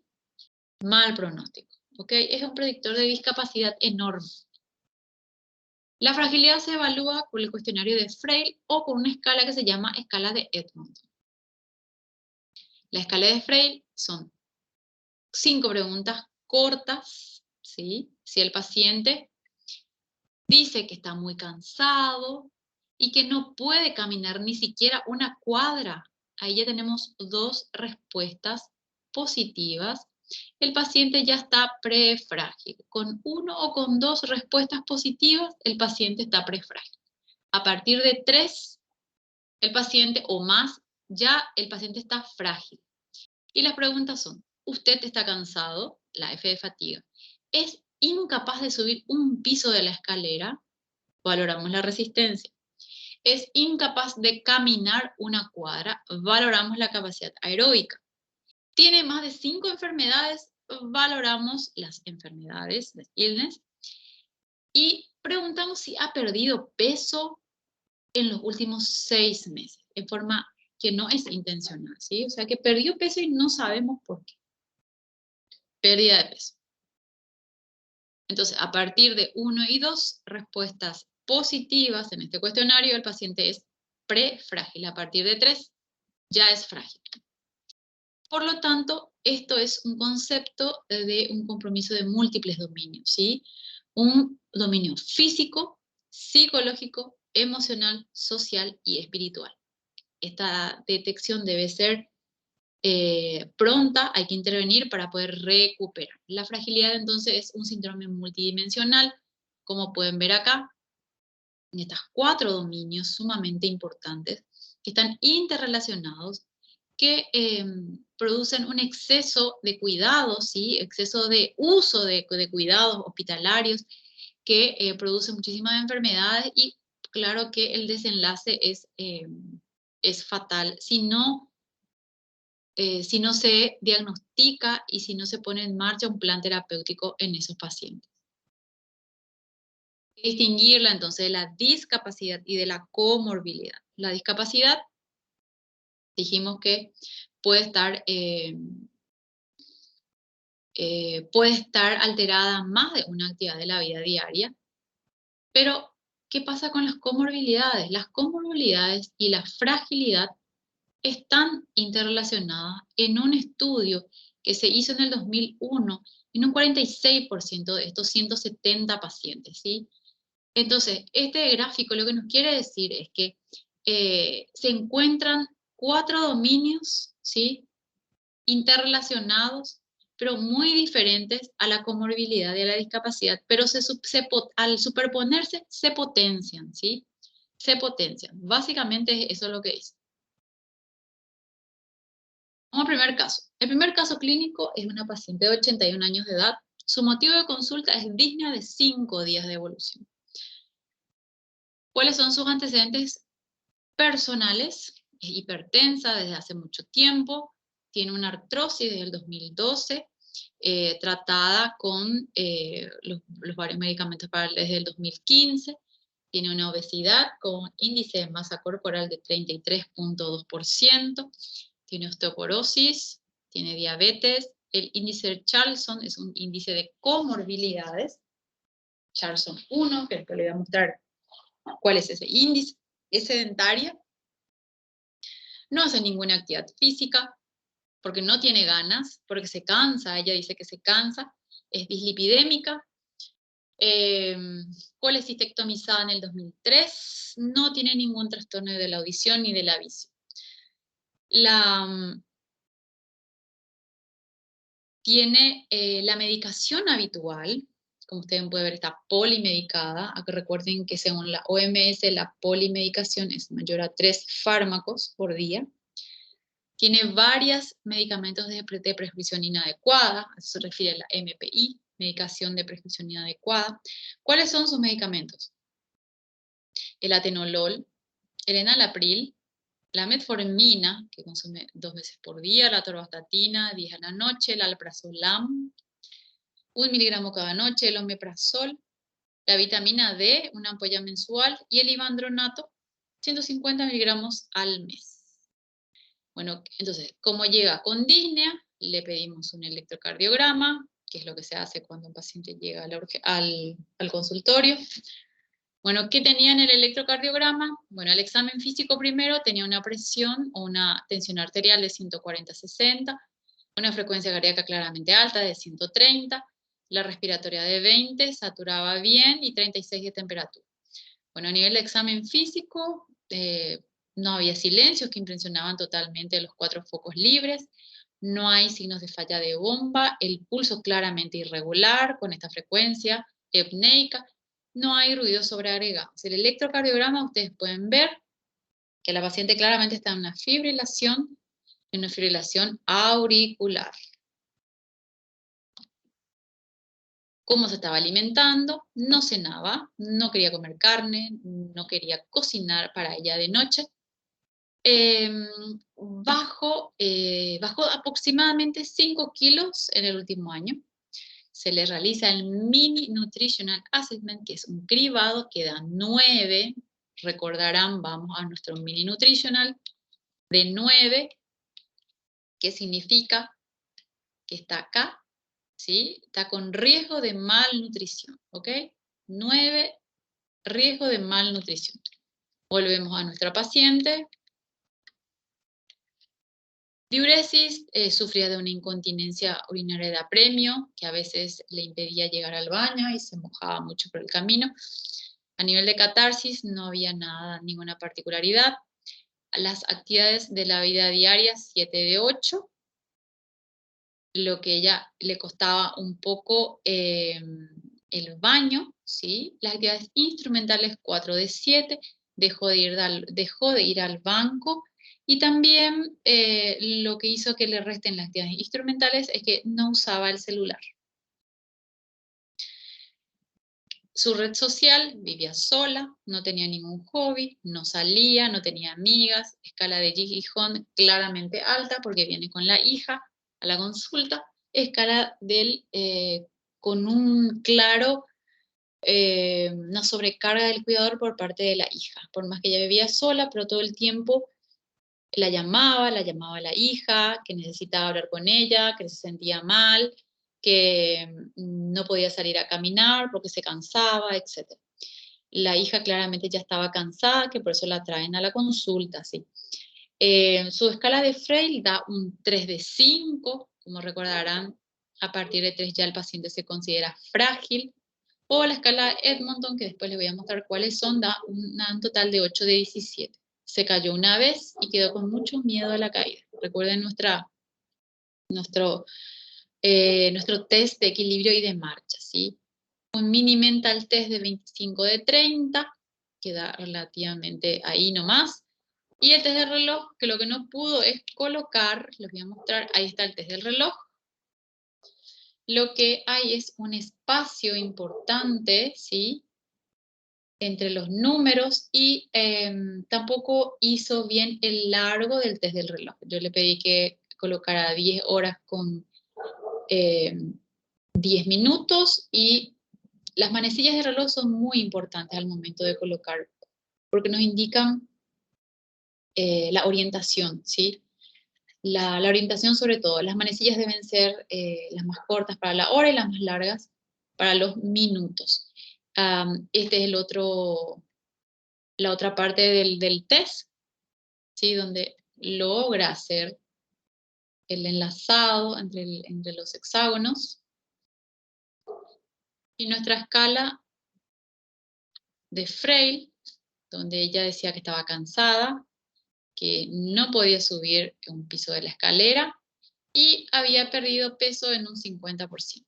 S1: mal pronóstico, ¿ok? Es un predictor de discapacidad enorme. La fragilidad se evalúa con el cuestionario de Frail o con una escala que se llama escala de Edmonton. La escala de Frail son 5 preguntas cortas, ¿sí? Si el paciente dice que está muy cansado y que no puede caminar ni siquiera una cuadra, ahí ya tenemos 2 respuestas positivas. El paciente ya está prefrágil. Con 1 o con 2 respuestas positivas, el paciente está prefrágil. A partir de 3, el paciente o más, ya el paciente está frágil. Y las preguntas son, ¿usted está cansado? La F de fatiga. ¿Es incapaz de subir un piso de la escalera? Valoramos la resistencia. ¿Es incapaz de caminar una cuadra? Valoramos la capacidad aeróbica. ¿Tiene más de 5 enfermedades? Valoramos las enfermedades, las illness. Y preguntamos si ha perdido peso en los últimos 6 meses, en forma que no es intencional, ¿sí? O sea, que perdió peso y no sabemos por qué. Pérdida de peso. Entonces, a partir de 1 y 2 respuestas positivas en este cuestionario, el paciente es prefrágil. A partir de 3, ya es frágil. Por lo tanto, esto es un concepto de un compromiso de múltiples dominios, ¿sí? Un dominio físico, psicológico, emocional, social y espiritual. Esta detección debe ser pronta, hay que intervenir para poder recuperar. La fragilidad entonces es un síndrome multidimensional, como pueden ver acá, en estos 4 dominios sumamente importantes que están interrelacionados, que producen un exceso de cuidados, ¿sí? Exceso de uso de cuidados hospitalarios que produce muchísimas enfermedades y claro que el desenlace es fatal si no se diagnostica y si no se pone en marcha un plan terapéutico en esos pacientes. Distinguirla entonces de la discapacidad y de la comorbilidad. La discapacidad, dijimos que puede estar puede estar alterada más de una actividad de la vida diaria. Pero, ¿qué pasa con las comorbilidades? Las comorbilidades y la fragilidad están interrelacionadas en un estudio que se hizo en el 2001 en un 46% de estos 170 pacientes, ¿sí? Entonces, este gráfico lo que nos quiere decir es que se encuentran 4 dominios, ¿sí?, interrelacionados, pero muy diferentes a la comorbilidad y a la discapacidad, pero al superponerse se potencian, ¿sí? Se potencian. Básicamente eso es lo que dice. Vamos al primer caso. El primer caso clínico es una paciente de 81 años de edad. Su motivo de consulta es disnea de 5 días de evolución. ¿Cuáles son sus antecedentes personales? Es hipertensa desde hace mucho tiempo, tiene una artrosis desde el 2012, tratada con los varios medicamentos desde el 2015, tiene una obesidad con índice de masa corporal de 33.2%, tiene osteoporosis, tiene diabetes, el índice de Charlson es un índice de comorbilidades, Charlson 1, que le voy a mostrar cuál es ese índice, es sedentaria, no hace ninguna actividad física, porque no tiene ganas, porque se cansa, ella dice que se cansa, es dislipidémica, colecistectomizada en el 2003, no tiene ningún trastorno de la audición ni de la visión. Tiene la medicación habitual, como ustedes pueden ver, está polimedicada. Recuerden que según la OMS, la polimedicación es mayor a 3 fármacos por día. Tiene varios medicamentos de prescripción inadecuada, a eso se refiere la MPI, medicación de prescripción inadecuada. ¿Cuáles son sus medicamentos? El atenolol, el enalapril, la metformina, que consume 2 veces por día, la atorvastatina, 10 a la noche, el alprazolam, 1 miligramo cada noche, el omeprazol, la vitamina D, una ampolla mensual, y el ivandronato, 150 miligramos al mes. Bueno, entonces, como llega con disnea, le pedimos un electrocardiograma, que es lo que se hace cuando un paciente llega al consultorio. Bueno, ¿qué tenía en el electrocardiograma? Bueno, el examen físico primero tenía una presión o una tensión arterial de 140/60, una frecuencia cardíaca claramente alta de 130, la respiratoria de 20, saturaba bien y 36 de temperatura. Bueno, a nivel de examen físico, no había silencios que impresionaban totalmente los 4 focos libres, no hay signos de falla de bomba, el pulso claramente irregular con esta frecuencia apneica, no hay ruidos sobreagregados. El electrocardiograma, ustedes pueden ver que la paciente claramente está en una fibrilación auricular. ¿Cómo se estaba alimentando? No cenaba, no quería comer carne, no quería cocinar para ella de noche. Bajó aproximadamente 5 kilos en el último año. Se le realiza el Mini Nutritional Assessment, que es un cribado que da 9. Recordarán, vamos a nuestro Mini Nutritional de 9, que significa que está acá, ¿sí? Está con riesgo de malnutrición, ¿ok? 9, riesgo de malnutrición. Volvemos a nuestra paciente. Diuresis, sufría de una incontinencia urinaria de apremio, que a veces le impedía llegar al baño y se mojaba mucho por el camino. A nivel de catarsis no había nada, ninguna particularidad. Las actividades de la vida diaria, 7 de 8. Lo que ella le costaba un poco el baño, ¿sí? Las actividades instrumentales, 4 de 7. Dejó de ir al banco. Y también lo que hizo que le resten las actividades instrumentales es que no usaba el celular. Su red social, vivía sola, no tenía ningún hobby, no salía, no tenía amigas, escala de Gijón claramente alta porque viene con la hija a la consulta, escala con un claro, una sobrecarga del cuidador por parte de la hija, por más que ella vivía sola, pero todo el tiempo la llamaba la hija, que necesitaba hablar con ella, que se sentía mal, que no podía salir a caminar porque se cansaba, etc. La hija claramente ya estaba cansada, que por eso la traen a la consulta, ¿sí? Su escala de Frail da un 3 de 5, como recordarán, a partir de 3 ya el paciente se considera frágil, o la escala Edmonton, que después les voy a mostrar cuáles son, da un total de 8 de 17. Se cayó una vez y quedó con mucho miedo a la caída. Recuerden nuestro test de equilibrio y de marcha, ¿sí? Un mini mental test de 25 de 30, queda relativamente ahí nomás. Y el test del reloj, que lo que no pudo es colocar, les voy a mostrar, ahí está el test del reloj. Lo que hay es un espacio importante, ¿sí? Entre los números y tampoco hizo bien el largo del test del reloj. Yo le pedí que colocara 10 horas con 10 minutos y las manecillas de reloj son muy importantes al momento de colocar, porque nos indican la orientación, ¿sí? La orientación sobre todo. Las manecillas deben ser las más cortas para la hora y las más largas para los minutos. Este es la otra parte del test, ¿sí? Donde logra hacer el enlazado entre los hexágonos. Y nuestra escala de Frail, donde ella decía que estaba cansada, que no podía subir un piso de la escalera y había perdido peso en un 50%.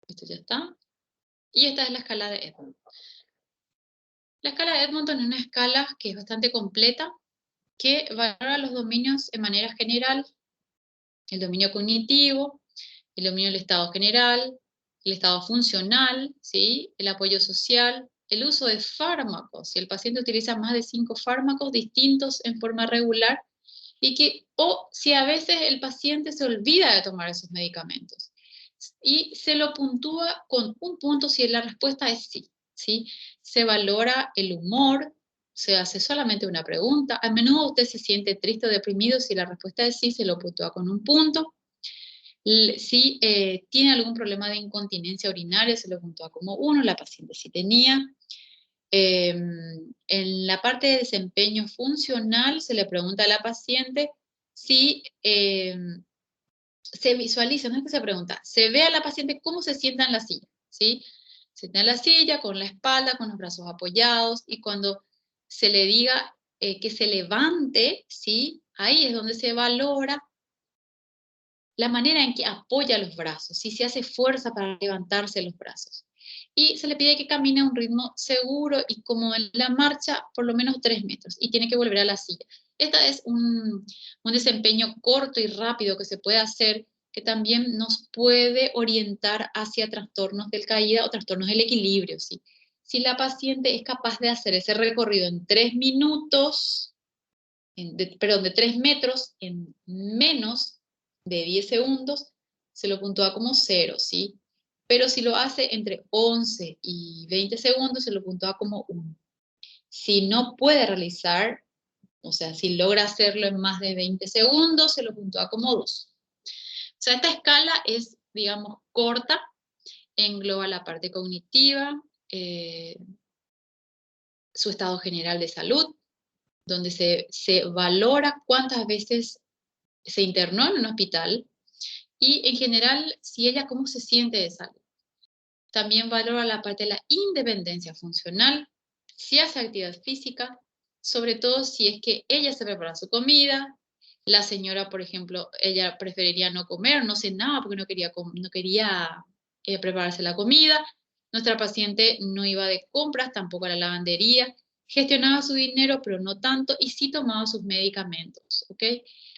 S1: Esto ya está. Y esta es la escala de Edmonton. La escala de Edmonton es una escala que es bastante completa, que valora los dominios en manera general, el dominio cognitivo, el dominio del estado general, el estado funcional, ¿sí? El apoyo social, el uso de fármacos. Si el paciente utiliza más de 5 fármacos distintos en forma regular, o si a veces el paciente se olvida de tomar esos medicamentos. Y se lo puntúa con un punto si la respuesta es sí, ¿sí? Se valora el humor, se hace solamente una pregunta. A menudo usted se siente triste o deprimido, si la respuesta es sí, se lo puntúa con un punto. Si tiene algún problema de incontinencia urinaria, se lo puntúa como 1, la paciente sí tenía. En la parte de desempeño funcional se le pregunta a la paciente si se visualiza, no es que se pregunta, se ve a la paciente cómo se sienta en la silla, ¿sí? Se sienta en la silla con la espalda, con los brazos apoyados, y cuando se le diga que se levante, ¿sí? Ahí es donde se valora la manera en que apoya los brazos, si se hace fuerza para levantarse los brazos. Y se le pide que camine a un ritmo seguro y como en la marcha, por lo menos 3 metros, y tiene que volver a la silla. Este es un desempeño corto y rápido que se puede hacer, que también nos puede orientar hacia trastornos del caída o trastornos del equilibrio, ¿sí? Si la paciente es capaz de hacer ese recorrido en 3 minutos, de 3 metros en menos de 10 segundos, se lo puntúa como 0, ¿sí? Pero si lo hace entre 11 y 20 segundos, se lo puntúa como 1. Si no puede realizar, o sea, si logra hacerlo en más de 20 segundos, se lo puntúa como 2. O sea, esta escala es, digamos, corta, engloba la parte cognitiva, su estado general de salud, donde se valora cuántas veces se internó en un hospital y en general si ella cómo se siente de salud. También valora la parte de la independencia funcional, si hace actividad física, sobre todo si es que ella se prepara su comida. La señora, por ejemplo, ella preferiría no comer, no cenaba porque no quería prepararse la comida. Nuestra paciente no iba de compras, tampoco a la lavandería, gestionaba su dinero, pero no tanto, y sí tomaba sus medicamentos, ¿ok?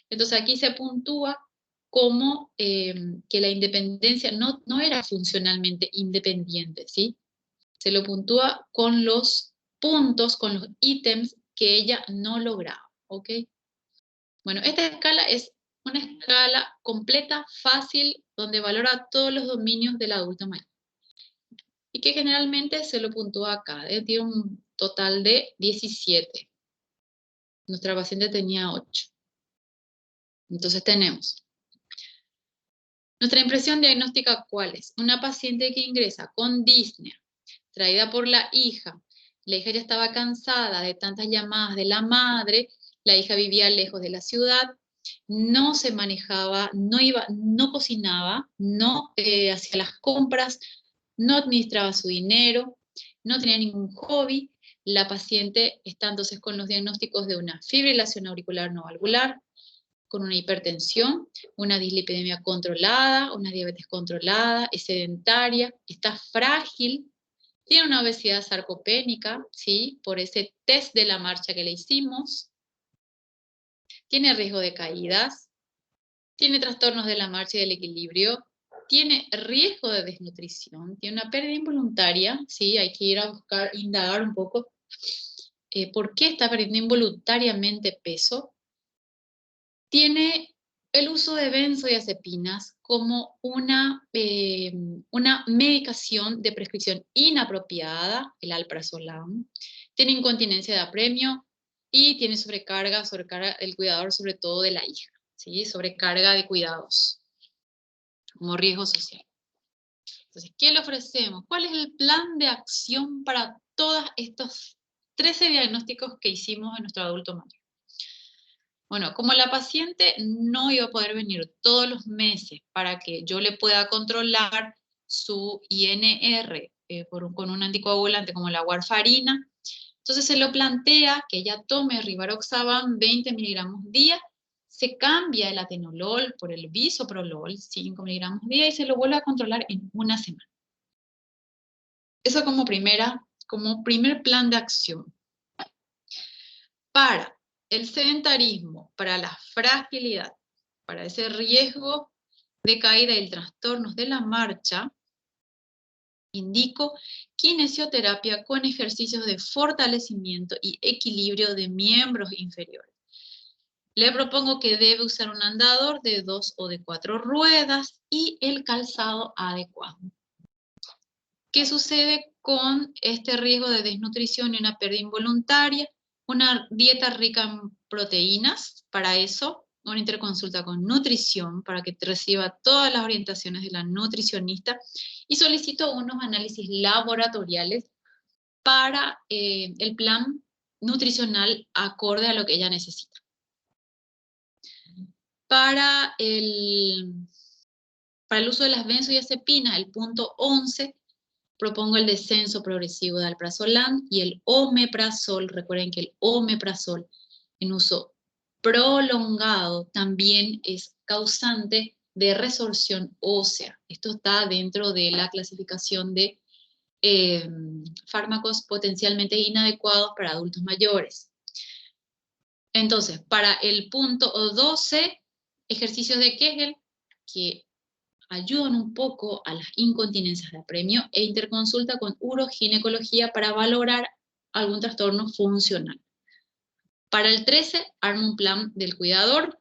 S1: Entonces aquí se puntúa como que la independencia no era funcionalmente independiente, ¿sí? Se lo puntúa con los puntos, con los ítems que ella no lograba, ¿ok? Bueno, esta escala es una escala completa, fácil, donde valora todos los dominios del adulto mayor. Y que generalmente se lo puntúa acá, tiene un total de 17. Nuestra paciente tenía 8. Entonces tenemos. Nuestra impresión diagnóstica, ¿cuál es? Una paciente que ingresa con disnea, traída por la hija. La hija ya estaba cansada de tantas llamadas de la madre. La hija vivía lejos de la ciudad. No se manejaba, no cocinaba, no hacía las compras, no administraba su dinero, no tenía ningún hobby. La paciente está entonces con los diagnósticos de una fibrilación auricular no valvular, con una hipertensión, una dislipidemia controlada, una diabetes controlada, es sedentaria, está frágil, tiene una obesidad sarcopénica, ¿sí? Por ese test de la marcha que le hicimos, tiene riesgo de caídas, tiene trastornos de la marcha y del equilibrio, tiene riesgo de desnutrición, tiene una pérdida involuntaria, ¿sí? Hay que ir a buscar, indagar un poco por qué está perdiendo involuntariamente peso. Tiene el uso de benzodiazepinas como una medicación de prescripción inapropiada, el alprazolam. Tiene incontinencia de apremio y tiene sobrecarga del cuidador, sobre todo de la hija, ¿sí? Sobrecarga de cuidados como riesgo social. Entonces, ¿qué le ofrecemos? ¿Cuál es el plan de acción para todos estos 13 diagnósticos que hicimos en nuestro adulto mayor? Bueno, como la paciente no iba a poder venir todos los meses para que yo le pueda controlar su INR con un anticoagulante como la warfarina, entonces se lo plantea que ella tome rivaroxaban 20 miligramos día, se cambia el atenolol por el bisoprolol 5 miligramos día y se lo vuelve a controlar en una semana. Eso como primer plan de acción. Para el sedentarismo, para la fragilidad, para ese riesgo de caída y trastornos de la marcha, indico kinesioterapia con ejercicios de fortalecimiento y equilibrio de miembros inferiores. Le propongo que debe usar un andador de 2 o de 4 ruedas y el calzado adecuado. ¿Qué sucede con este riesgo de desnutrición y una pérdida involuntaria? Una dieta rica en proteínas, para eso, una interconsulta con nutrición, para que reciba todas las orientaciones de la nutricionista, y solicito unos análisis laboratoriales para el plan nutricional acorde a lo que ella necesita. Para el uso de las benzodiazepinas, el punto 11, propongo el descenso progresivo de alprazolam y el omeprazol. Recuerden que el omeprazol en uso prolongado también es causante de resorción ósea. Esto está dentro de la clasificación de fármacos potencialmente inadecuados para adultos mayores. Entonces, para el punto 12, ejercicios de Kegel, que ayudan un poco a las incontinencias de apremio, e interconsulta con uroginecología para valorar algún trastorno funcional. Para el 13, armo un plan del cuidador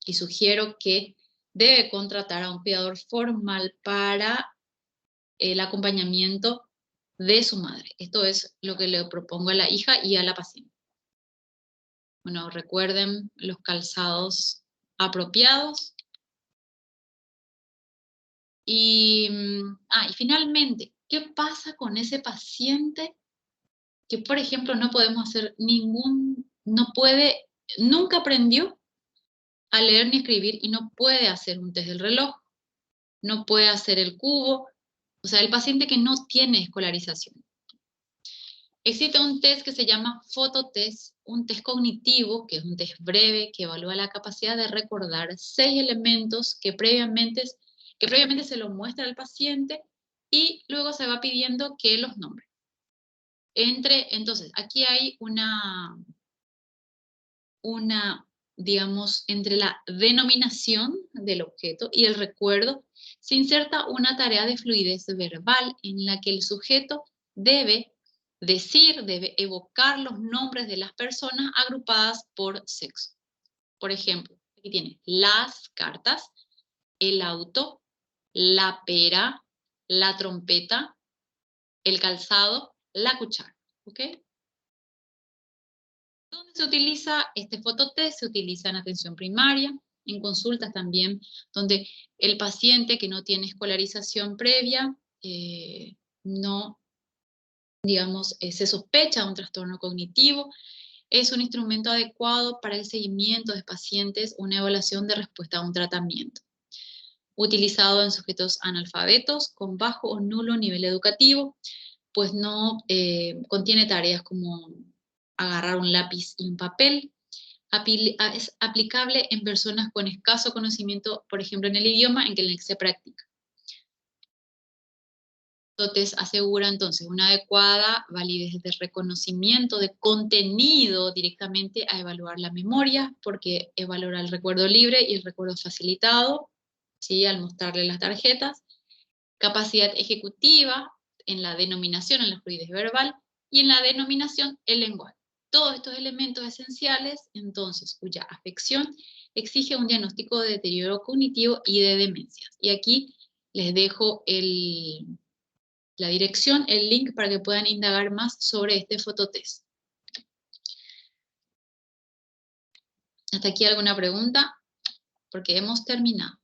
S1: y sugiero que debe contratar a un cuidador formal para el acompañamiento de su madre. Esto es lo que le propongo a la hija y a la paciente. Bueno, recuerden los calzados apropiados. Y finalmente, ¿qué pasa con ese paciente que, por ejemplo, no podemos hacer nunca aprendió a leer ni escribir y no puede hacer un test del reloj, no puede hacer el cubo? O sea, el paciente que no tiene escolarización. Existe un test que se llama fototest, un test cognitivo, que es un test breve, que evalúa la capacidad de recordar 6 elementos que previamente se lo muestra al paciente y luego se va pidiendo que los nombre. Entonces, aquí hay digamos, entre la denominación del objeto y el recuerdo, se inserta una tarea de fluidez verbal en la que el sujeto debe evocar los nombres de las personas agrupadas por sexo. Por ejemplo, aquí tiene las cartas, el auto, la pera, la trompeta, el calzado, la cuchara. ¿Ok? ¿Dónde Se utiliza este fototest, se utiliza en atención primaria, en consultas también, donde el paciente que no tiene escolarización previa, no, digamos, se sospecha de un trastorno cognitivo, es un instrumento adecuado para el seguimiento de pacientes, una evaluación de respuesta a un tratamiento. Utilizado en sujetos analfabetos con bajo o nulo nivel educativo, pues no contiene tareas como agarrar un lápiz y un papel. Es aplicable en personas con escaso conocimiento, por ejemplo, en el idioma en el que se practica. Entonces, asegura entonces una adecuada validez de reconocimiento de contenido directamente a evaluar la memoria, porque evalúa el recuerdo libre y el recuerdo facilitado, ¿sí? Al mostrarle las tarjetas. Capacidad ejecutiva en la denominación, en la fluidez verbal, y en la denominación, el lenguaje. Todos estos elementos esenciales, entonces, cuya afección exige un diagnóstico de deterioro cognitivo y de demencias. Y aquí les dejo la dirección, el link para que puedan indagar más sobre este fototest. ¿Hasta aquí alguna pregunta? Porque hemos terminado.